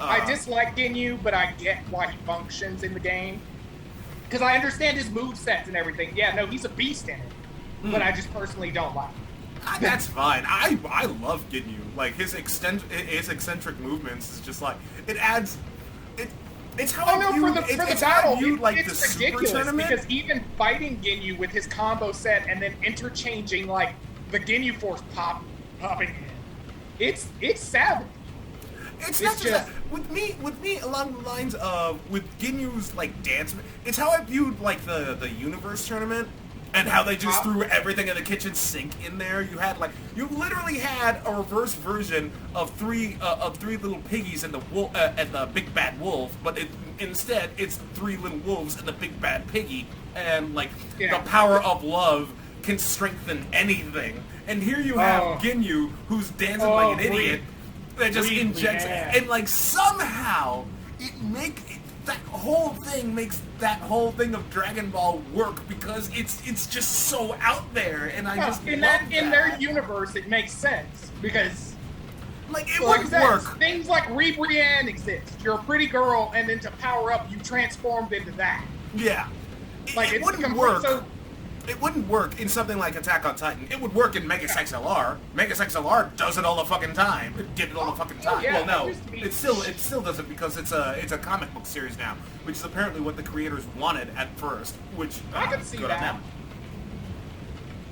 I dislike Ginyu, but I get why he functions in the game. because I understand his movesets and everything. Yeah, no, he's a beast in it, but I just personally don't like him. That's fine. I love Ginyu. Like his eccentric movements is just like it adds. It's how I view, for the battle, like the it's super ridiculous tournament. because even fighting Ginyu with his combo set and then interchanging like the Ginyu Force popping in, it's savage. It's not just that. With me along the lines of with Ginyu's like dance. It's how I viewed like the universe tournament. And how they just threw everything in the kitchen sink in there. You literally had a reverse version of three little piggies and the big bad wolf, but instead it's 3 little wolves and the big bad piggy, and the power of love can strengthen anything. And here you have Ginyu, who's dancing like an idiot, that just injects and somehow that whole thing makes that whole thing of Dragon Ball work because it's just so out there, and I just love that. In their universe, it makes sense because it would work. Things like Ribrianne exist. You're a pretty girl, and then to power up, you transformed into that. Yeah, it wouldn't work. It wouldn't work in something like Attack on Titan. It would work in Megas XLR. Megas XLR does it all the fucking time. It did it all the fucking time. Yeah, well, no, it still does it because it's a comic book series now, which is apparently what the creators wanted at first. Which I could see good on that. them.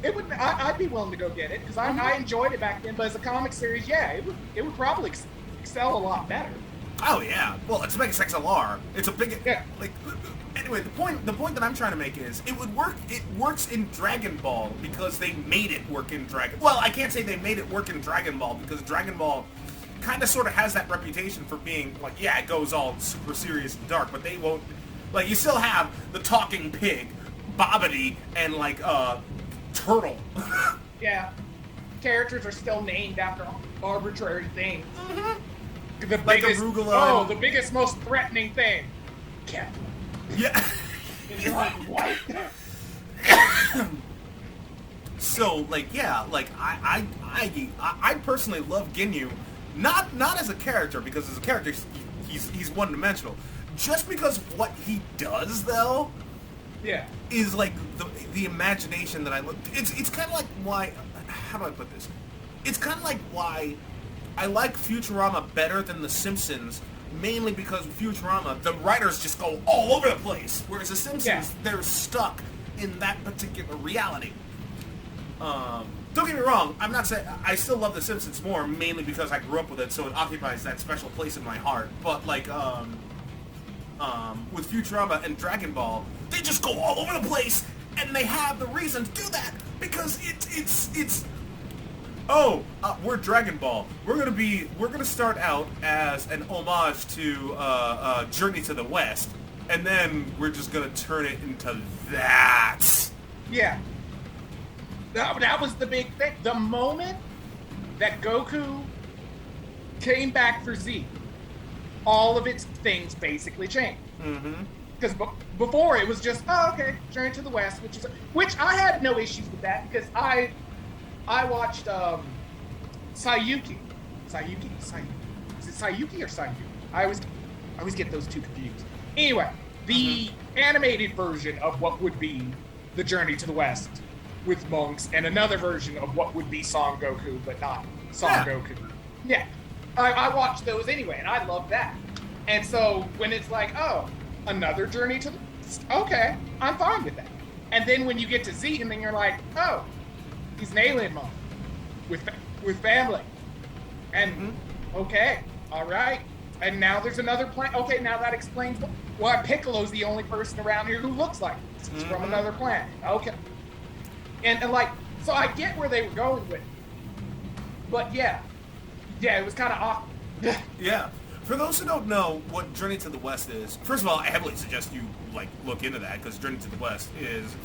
It would. I'd be willing to go get it because I enjoyed it back then. But as a comic series, yeah, it would probably excel a lot better. Oh yeah. Well, it's Megas XLR. It's a big Anyway, the point that I'm trying to make is it would work. It works in Dragon Ball because they made it work in Dragon. Well, I can't say they made it work in Dragon Ball because Dragon Ball kind of sort of has that reputation for being it goes all super serious and dark, but they won't. You still have the talking pig, Bobbity, and Turtle. Yeah, characters are still named after arbitrary things. Mm-hmm. The biggest, the biggest, most threatening thing, Chap. Yeah. And you're like, what? So, I personally love Ginyu, not as a character, because as a character, he's one-dimensional. Just because of what he does, though, is, the imagination that I look... It's kind of like why... How do I put this? It's kind of like why I like Futurama better than The Simpsons, mainly because with Futurama, the writers just go all over the place, whereas The Simpsons, they're stuck in that particular reality. Don't get me wrong, I'm not saying... I still love The Simpsons more, mainly because I grew up with it, so it occupies that special place in my heart. But, with Futurama and Dragon Ball, they just go all over the place, and they have the reason to do that, because it's we're Dragon Ball. We're gonna start out as an homage to Journey to the West, and then we're just gonna turn it into that. Yeah. That was the big thing. The moment that Goku came back for Z, all of its things basically changed. Mm-hmm. Because before it was just, Journey to the West, which I had no issues with that because I watched Sayuki. Is it Sayuki or Sayuki? I always get those two confused. Anyway, the animated version of what would be the Journey to the West with monks, and another version of what would be Son Goku, but not Son Goku. Yeah, I watched those anyway, and I love that. And so when it's like, another Journey to the West, okay, I'm fine with that. And then when you get to Z, and then you're like, he's an alien monk with family. And, okay, all right. And now there's another planet. Okay, now that explains why Piccolo's the only person around here who looks like this. He's from another planet. Okay. And so I get where they were going with it. But yeah, it was kind of off. Yeah. For those who don't know what Journey to the West is, first of all, I heavily suggest you, look into that, because Journey to the West is,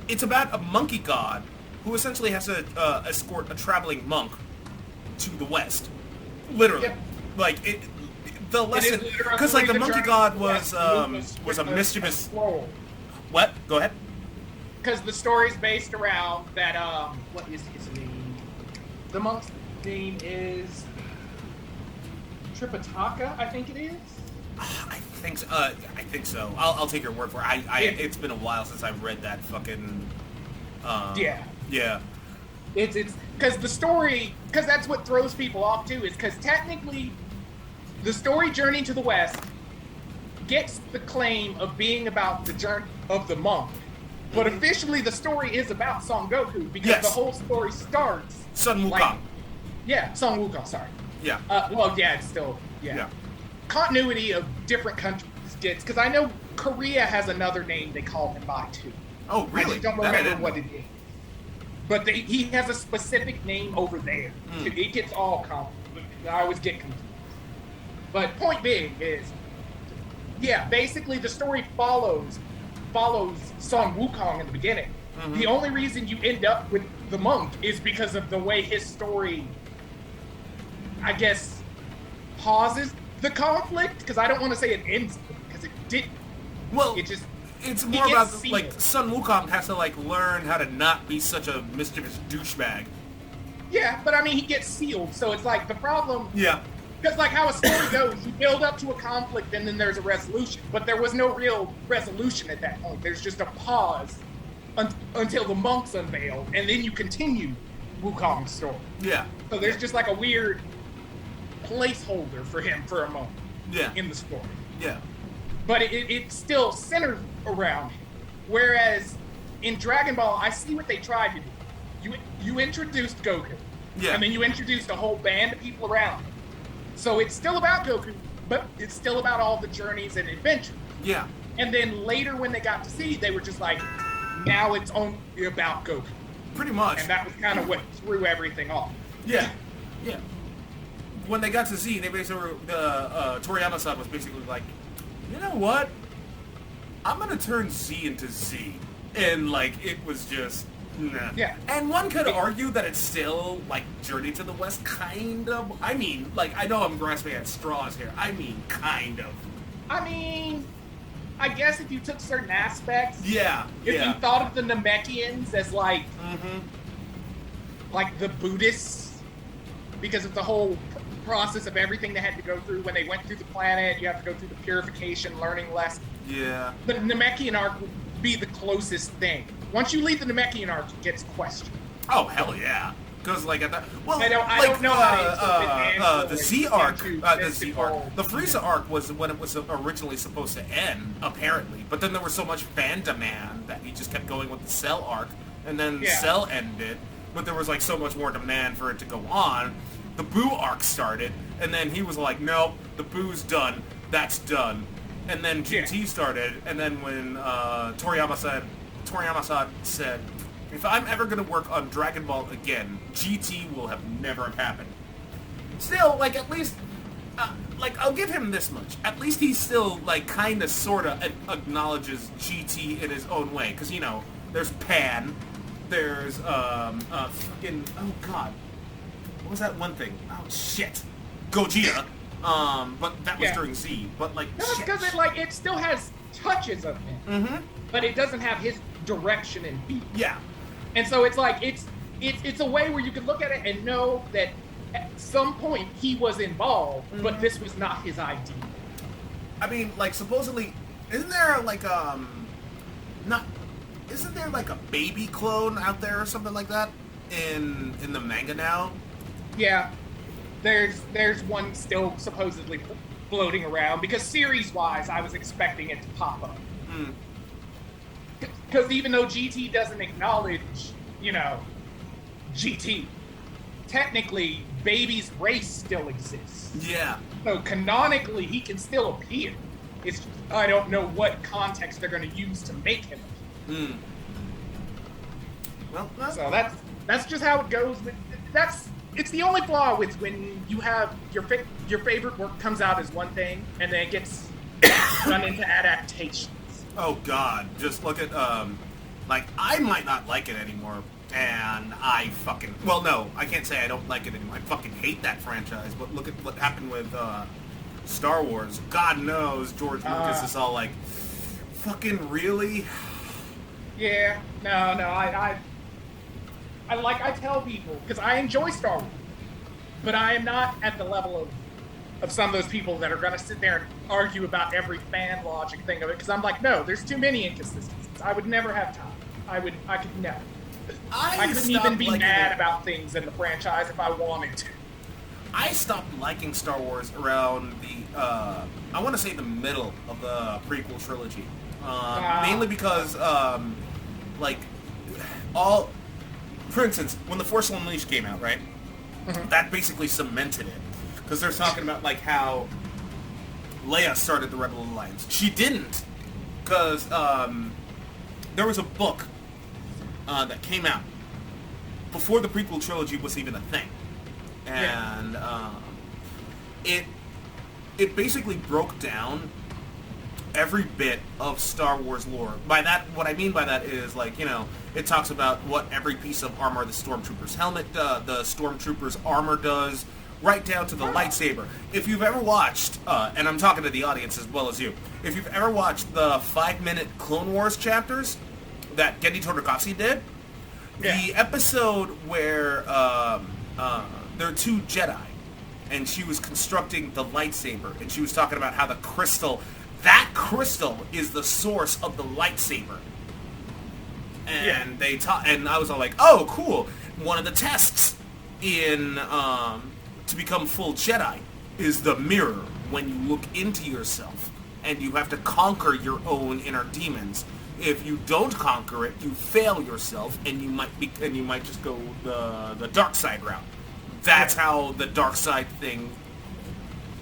it's about a monkey god who essentially has to escort a traveling monk to the West. Literally. Yep. The lesson... Because, the monkey god was a mischievous... What? Go ahead. Because the story's based around that, what is his name? The monk's name is... Tripitaka, I think it is. I think so. I think so. I'll take your word for it. It's been a while since I've read that fucking. Yeah. Yeah. It's because the story, because that's what throws people off too, is because technically the story Journey to the West gets the claim of being about the journey of the monk, but officially the story is about Son Goku because the whole story starts Sun Wukong. Like, yeah, Son Wukong, sorry. Yeah. Well, yeah, it's still, continuity of different countries gets, because I know Korea has another name they call him by too. Oh, really? I just don't remember what it is. But he has a specific name over there. It gets all complicated. I always get confused. But point being is, basically the story follows Son Wukong in the beginning. The only reason you end up with the monk is because of the way his story, I guess, pauses the conflict. Because I don't want to say it ends, because it didn't. Well, it just... It's more about, like, Sun Wukong has to, like, learn how to not be such a mischievous douchebag. Yeah, but I mean, he gets sealed, so it's like, the problem... Yeah. Because, like, how a story goes, you build up to a conflict and then there's a resolution. But there was no real resolution at that point. There's just a pause until the monks unveil, and then you continue Wukong's story. Yeah. So there's just, like, a weird placeholder for him for a moment. Yeah. In the story. Yeah. But it still centers around him. Whereas in Dragon Ball, I see what they tried to do. You introduced Goku. Yeah. And then you introduced a whole band of people around him. So it's still about Goku, but it's still about all the journeys and adventures. Yeah. And then later when they got to see, they were just like, now it's only about Goku. Pretty much. And that was kind of what threw everything off. Yeah. Yeah. When they got to Z, they basically Toriyama-san was basically like, you know what? I'm gonna turn Z into Z. And, like, it was just... Nah. Yeah. And one could argue that it's still, like, Journey to the West, kind of. I mean, like, I know I'm grasping at straws here. I mean, kind of. I mean, I guess if you took certain aspects... Yeah, If you thought of the Namekians as, like... Like, the Buddhists, because of the whole process of everything they had to go through when they went through the planet, you have to go through the purification, learning lessons. Yeah. The Namekian arc would be the closest thing. Once you leave the Namekian arc, it gets questioned. Oh, hell yeah. Because, like, at that... Well, I don't know how the Z arc, the Frieza arc was when it was originally supposed to end, apparently. But then there was so much fan demand that he just kept going with the Cell arc, and then Cell ended, but there was, like, so much more demand for it to go on. The Boo arc started, and then he was like, nope, the Boo's done, that's done. And then GT started, and then when Toriyama-san said, if I'm ever going to work on Dragon Ball again, GT will have never happened. Still, like, at least, like, I'll give him this much. At least he still, like, kind of, sort of acknowledges GT in his own way. Because, you know, there's Pan, there's, fucking, oh, God. What was that one thing? Oh, shit. Gogeta. But that was during Z. But, like, no, it's because it still has touches of him. But it doesn't have his direction and beat. Yeah. And so it's like, it's a way where you can look at it and know that at some point he was involved, but this was not his idea. I mean, like, supposedly, isn't there, like, isn't there, like, a baby clone out there or something like that in the manga now? Yeah. There's one still supposedly floating around, because series-wise, I was expecting it to pop up. Because even though GT doesn't acknowledge, you know, GT, technically, Baby's race still exists. Yeah. So canonically, he can still appear. It's I don't know what context they're going to use to make him appear. Well, so that's just how it goes. It's the only flaw with when you have your favorite work comes out as one thing and then it gets done into adaptations. Oh God! Just look at like, I might not like it anymore, and I can't say I don't like it anymore. I fucking hate that franchise. But look at what happened with Star Wars. God knows George Lucas is all like, fucking really? Yeah. No. I tell people, because I enjoy Star Wars, but I am not at the level of of some of those people that are going to sit there and argue about every fan logic thing of it, because I'm like, no, there's too many inconsistencies. I would never have time. I could never. I couldn't even be mad about things in the franchise if I wanted to. I stopped liking Star Wars around the, I want to say the middle of the prequel trilogy. Mainly because, for instance, when The Force Unleashed came out, right? Mm-hmm. That basically cemented it. Because they're talking about, like, how Leia started the Rebel Alliance. She didn't. Because, there was a book that came out before the prequel trilogy was even a thing. And it basically broke down every bit of Star Wars lore. By that, what I mean by that is, like, you know, it talks about what every piece of armor the Stormtrooper's helmet, the Stormtrooper's armor does, right down to the lightsaber. If you've ever watched, and I'm talking to the audience as well as you, if you've ever watched the 5-minute Clone Wars chapters that Genndy Tartakovsky did, the episode where there are two Jedi, and she was constructing the lightsaber, and she was talking about how that crystal is the source of the lightsaber. And they taught, and I was all like, oh, cool. One of the tests in to become full Jedi is the mirror, when you look into yourself, and you have to conquer your own inner demons. If you don't conquer it, you fail yourself, and you might just go the dark side route. That's how the dark side thing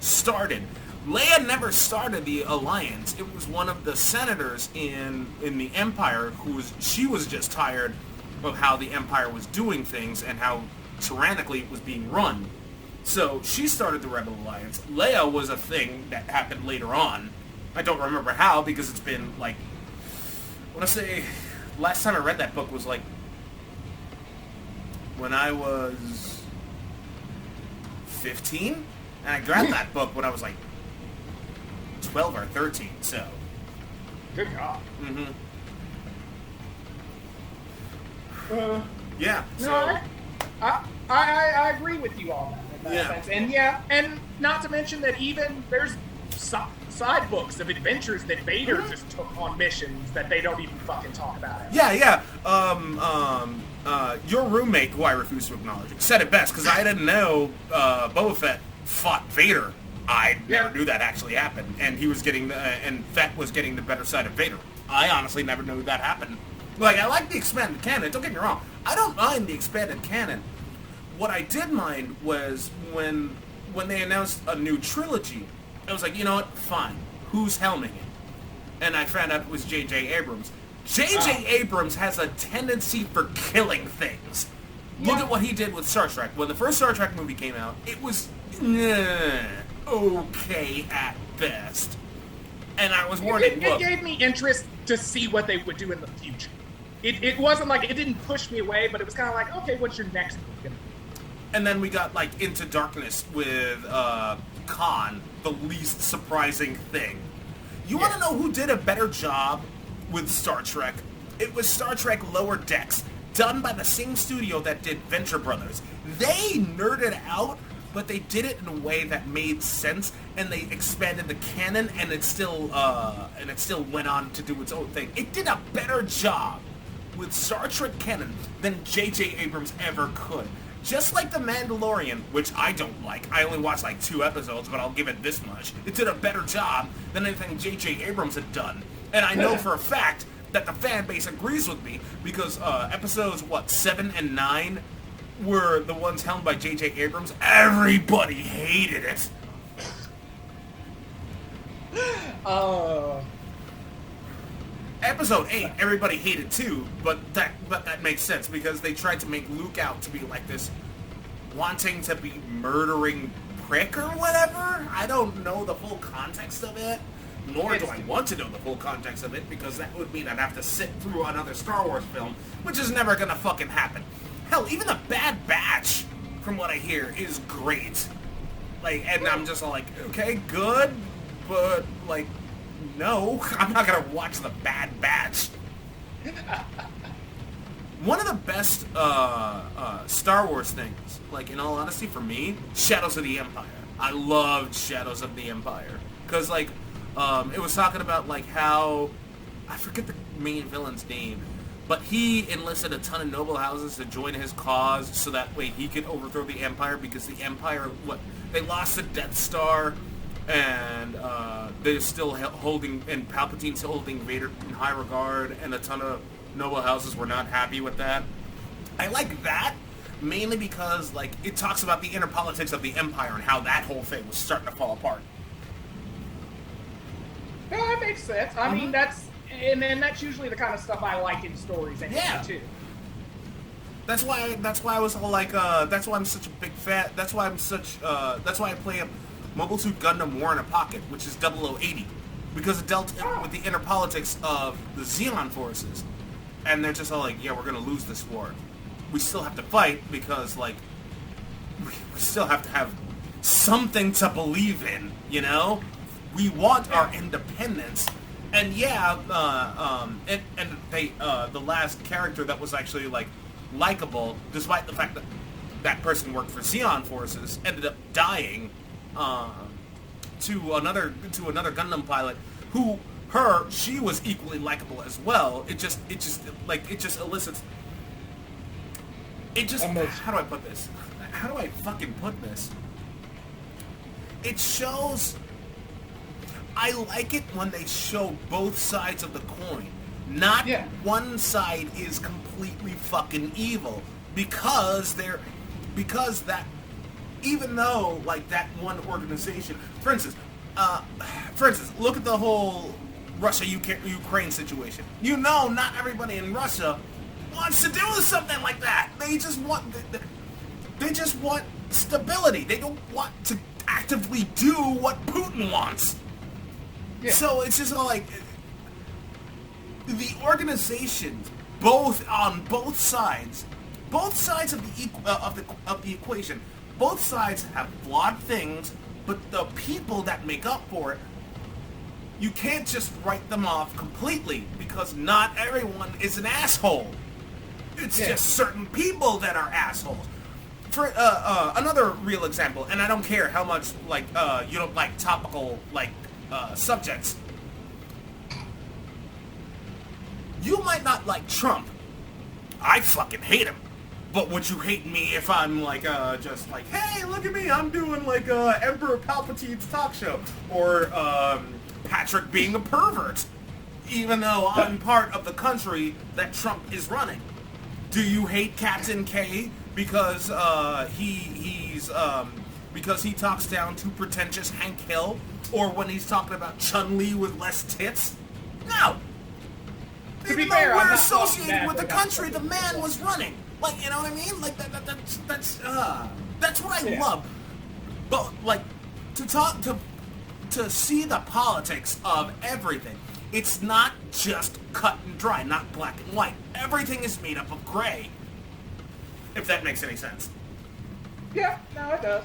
started. Leia never started the Alliance. It was one of the senators in the Empire she was just tired of how the Empire was doing things and how tyrannically it was being run. So she started the Rebel Alliance. Leia was a thing that happened later on. I don't remember how, because it's been, like, I want to say, last time I read that book was, like, when I was 15, and I grabbed that book when I was, like, 12 or 13, so. Good God. Mm-hmm. Yeah, so. No, I agree with you on that in that sense. And and not to mention that even there's side books of adventures that Vader just took on missions that they don't even fucking talk about it. Yeah. Your roommate, who I refuse to acknowledge, said it best, because I didn't know Boba Fett fought Vader. I never knew that actually happened, and he was getting and Fett was getting the better side of Vader. I honestly never knew that happened. Like, I like the expanded canon, don't get me wrong. I don't mind the expanded canon. What I did mind was when they announced a new trilogy, I was like, you know what, fine. Who's helming it? And I found out it was J.J. Abrams. J.J. Abrams has a tendency for killing things. Look at what he did with Star Trek. When the first Star Trek movie came out, it was okay at best. And I was warning, it gave me interest to see what they would do in the future. It wasn't like, it didn't push me away, but it was kind of like, okay, what's your next movie gonna be? And then we got, like, Into Darkness with Khan, the least surprising thing. You want to know who did a better job with Star Trek? It was Star Trek Lower Decks, done by the same studio that did Venture Brothers. They nerded out, but they did it in a way that made sense, and they expanded the canon, and it still went on to do its own thing. It did a better job with Star Trek canon than J.J. Abrams ever could. Just like The Mandalorian, which I don't like. I only watched like 2 episodes, but I'll give it this much. It did a better job than anything J.J. Abrams had done. And I know for a fact that the fan base agrees with me, because episodes, 7 and 9 were the ones helmed by J.J. Abrams. Everybody hated it. Episode 8, everybody hated too, but that makes sense, because they tried to make Luke out to be like this wanting to be murdering prick or whatever. I don't know the full context of it, nor do I want to know the full context of it, because that would mean I'd have to sit through another Star Wars film, which is never gonna fucking happen. Hell, even The Bad Batch, from what I hear, is great. Like, and I'm just all like, okay, good, but, like, no, I'm not gonna watch The Bad Batch. One of the best Star Wars things, like, in all honesty, for me, Shadows of the Empire. I loved Shadows of the Empire. Because, like, it was talking about, like, how... I forget the main villain's name. But he enlisted a ton of noble houses to join his cause so that way he could overthrow the Empire because the Empire, they lost the Death Star and they're still holding, and Palpatine's holding Vader in high regard, and a ton of noble houses were not happy with that. I like that mainly because, like, it talks about the inner politics of the Empire and how that whole thing was starting to fall apart. Yeah, that makes sense. I mean, that's usually the kind of stuff I like in stories anyway, too. That's why I was all like, that's why I'm such a big fan. That's why I play a Mobile Suit Gundam War in a Pocket, which is 0080, because it dealt with the inner politics of the Xeon forces, and they're just all like, yeah, we're gonna lose this war. We still have to fight because, like, we still have to have something to believe in, you know? We want our independence. And yeah, the last character that was actually, like, likable, despite the fact that that person worked for Xeon forces, ended up dying to another Gundam pilot who, she was equally likable as well. It just elicits. How do I put this? How do I fucking put this? It shows. I like it when they show both sides of the coin. Not one side is completely fucking evil. Because that, even though, like, that one organization, for instance, look at the whole Russia-Ukraine situation. You know, not everybody in Russia wants to do something like that. They just want stability. They don't want to actively do what Putin wants. Yeah. So it's just all like the organizations, on both sides of the equation, both sides have flawed things, but the people that make up for it, you can't just write them off completely because not everyone is an asshole. It's just certain people that are assholes. For another real example, and I don't care how much you don't like topical subjects. You might not like Trump. I fucking hate him. But would you hate me if I'm just like, hey, look at me, I'm doing Emperor Palpatine's talk show, or Patrick being a pervert, even though I'm part of the country that Trump is running? Do you hate Kaptain K because because he talks down to pretentious Hank Hill, or when he's talking about Chun-Li with less tits? No. To be fair, we're associated with the country the man was running. Like, you know what I mean? Like that's what I love. But like to see the politics of everything. It's not just cut and dry, not black and white. Everything is made up of gray. If that makes any sense. Yeah, no, it does.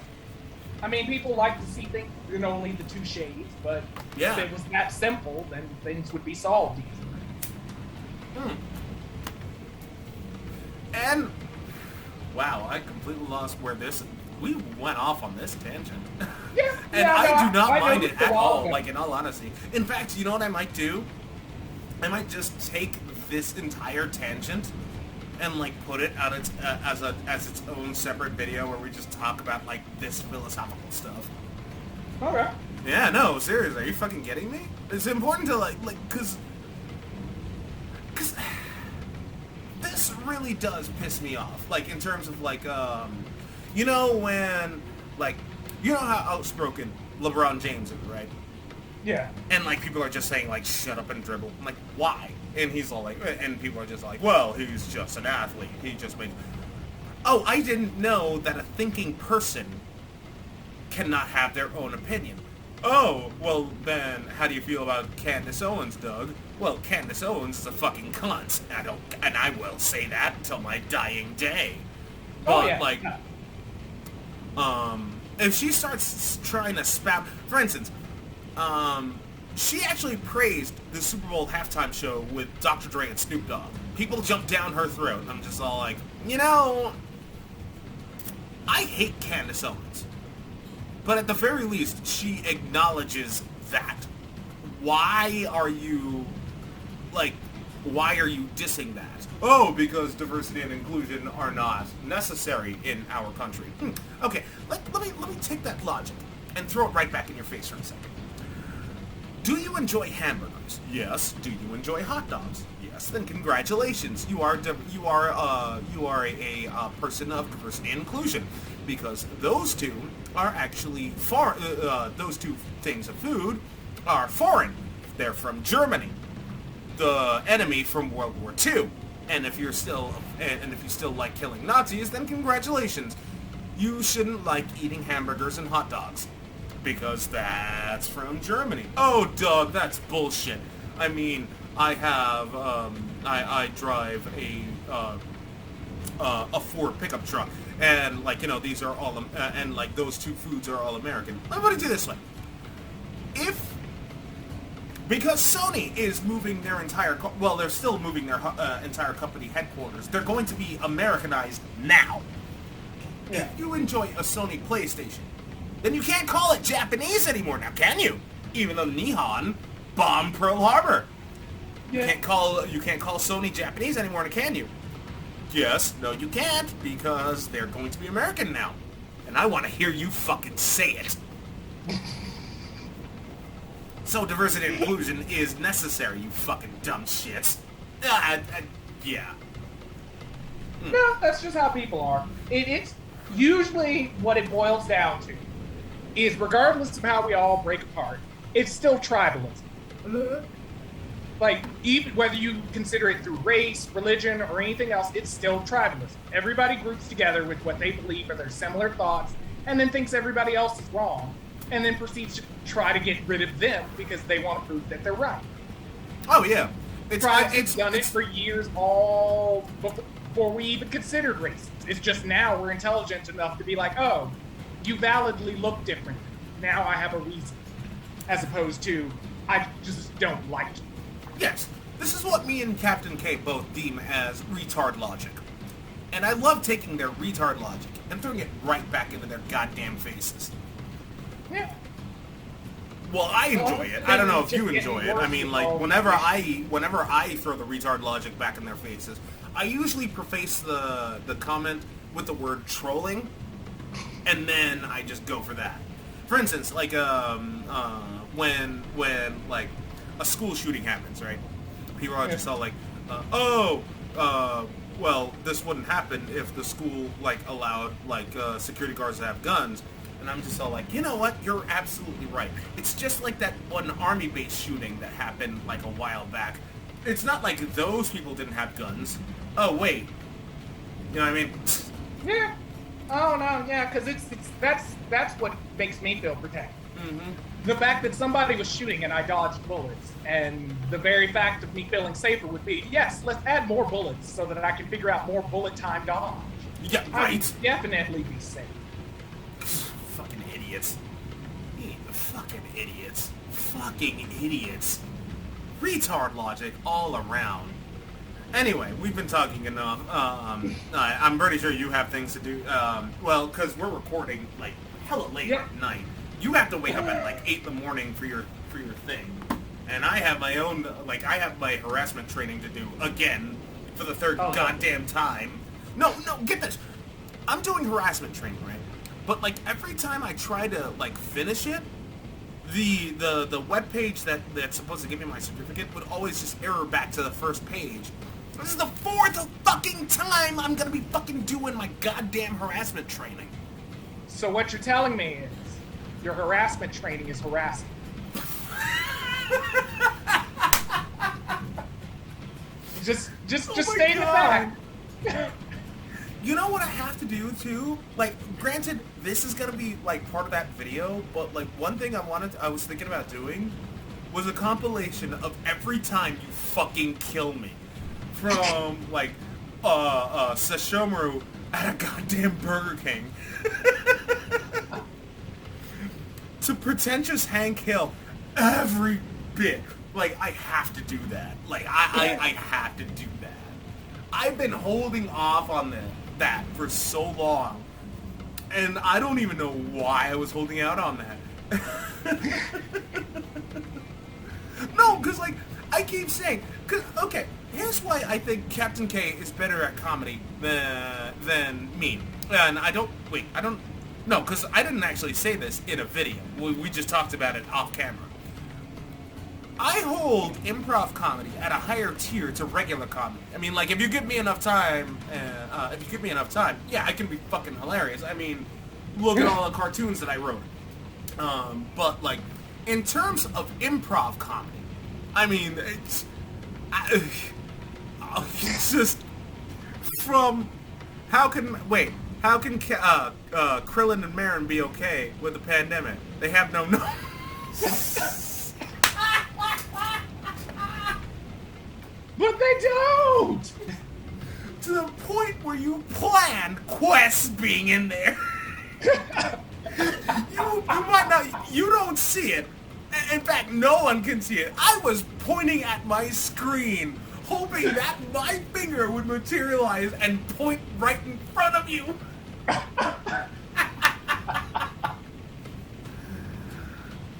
I mean, people like to see things in only the two shades, but if it was that simple, then things would be solved easily. And, wow, I completely lost where we went off on this tangent. I do not mind it at all, like, in all honesty. In fact, you know what I might do? I might just take this entire tangent and, like, put it out as its own separate video where we just talk about, like, this philosophical stuff. Okay. Yeah, no, seriously, are you fucking getting me? It's important to, because this really does piss me off, like, in terms of, like, you know when, like, you know how outspoken LeBron James is, right? Yeah. And, like, people are just saying, like, shut up and dribble. I'm like, why? And he's all like, and people are just like, well, he's just an athlete. He just makes... Oh, I didn't know that a thinking person cannot have their own opinion. Oh, well, then, how do you feel about Candace Owens, Doug? Well, Candace Owens is a fucking cunt. And I will say that until my dying day. But, if she starts trying to spout... For instance, she actually praised the Super Bowl halftime show with Dr. Dre and Snoop Dogg. People jumped down her throat, and I'm just all like, you know, I hate Candace Owens. But at the very least, she acknowledges that. Why are you dissing that? Oh, because diversity and inclusion are not necessary in our country. Okay, let me take that logic and throw it right back in your face for a second. Do you enjoy hamburgers? Yes. Do you enjoy hot dogs? Yes. Then congratulations, you are a person of diversity and inclusion, because those two are actually those two things of food are foreign. They're from Germany, the enemy from World War II. And if you still like killing Nazis, then congratulations. You shouldn't like eating hamburgers and hot dogs, because that's from Germany. Oh, dog, that's bullshit. I mean, I have I drive a Ford pickup truck, and these are all and those two foods are all American. I'm gonna do it this way. Because Sony is moving their entire... they're still moving their entire company headquarters. They're going to be Americanized now. Yeah. If you enjoy a Sony PlayStation, then you can't call it Japanese anymore now, can you? Even though Nihon bombed Pearl Harbor. Yeah. You can't call Sony Japanese anymore, can you? Yes. No, you can't, because they're going to be American now. And I want to hear you fucking say it. So diversity and inclusion is necessary, you fucking dumb shits. Yeah. No, that's just how people are. It's usually what it boils down to is, regardless of how we all break apart, it's still tribalism. Even whether you consider it through race, religion, or anything else, it's still tribalism. Everybody groups together with what they believe are their similar thoughts, and then thinks everybody else is wrong, and then proceeds to try to get rid of them because they want to prove that they're right. Oh, yeah. It's done it for years, all before we even considered race. It's just now we're intelligent enough to be like, oh, you validly look different. Now I have a reason. As opposed to, I just don't like you. Yes. This is what me and Kaptain K both deem as retard logic. And I love taking their retard logic and throwing it right back into their goddamn faces. Yeah. Well, I enjoy it. I don't know if you enjoy it. I mean, whenever I throw the retard logic back in their faces, I usually preface the comment with the word trolling, and then I just go for that. For instance, when a school shooting happens, right? People are just all like, well, this wouldn't happen if the school allowed security guards to have guns. And I'm just all like, you know what? You're absolutely right. It's just like that one army base shooting that happened a while back. It's not like those people didn't have guns. Oh wait, you know what I mean? Yeah. Oh no, yeah, because that's what makes me feel protected. Mm-hmm. The fact that somebody was shooting and I dodged bullets, and the very fact of me feeling safer would be, yes, let's add more bullets so that I can figure out more bullet time dodge. Yeah, right. I would definitely be safe. Fucking idiots. Fucking idiots. Retard logic all around. Anyway, we've been talking enough. I'm pretty sure you have things to do. Because we're recording hella late at night. You have to wake up at 8 in the morning for your thing, and I have my own. I have my harassment training to do again for the third goddamn time. No, get this. I'm doing harassment training, right? But every time I try to finish it, the webpage that's supposed to give me my certificate would always just error back to the first page. This is the fourth fucking time I'm gonna be fucking doing my goddamn harassment training. So what you're telling me is your harassment training is harassing. just state the fact. You know what I have to do too? Granted, this is gonna be part of that video, but one thing I was thinking about doing was a compilation of every time you fucking kill me. From Sashomaru at a goddamn Burger King to pretentious Hank Hill, every bit. I have to do that. I have to do that. I've been holding off on that for so long, And I don't even know why I was holding out on that. No, because, like, I keep saying... Cause, okay, here's why I think Kaptain K is better at comedy than me. And I don't... Wait, I don't... No, because I didn't actually say this in a video. We just talked about it off camera. I hold improv comedy at a higher tier to regular comedy. I mean, like, if you give me enough time, yeah, I can be fucking hilarious. I mean, look at all the cartoons that I wrote. But, like, in terms of improv comedy, I mean, it's just from how can Krillin and Marin be okay with the pandemic? They have no But they don't! To the point where you plan Quest being in there. you might not, you don't see it. In fact, no one can see it. I was pointing at my screen, hoping that my finger would materialize and point right in front of you.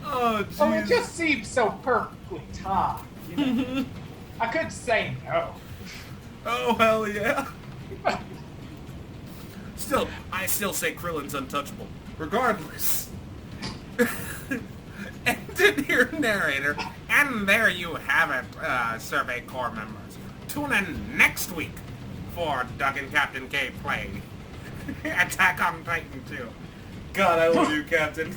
Oh, jeez. Oh, it just seems so perfectly timed, you know? I couldn't say no. Oh, hell yeah. I still say Krillin's untouchable. Regardless. Engineer narrator. And there you have it, Survey Corps members. Tune in next week for Doug and Kaptain K play Attack on Titan 2. God, I love you, Captain.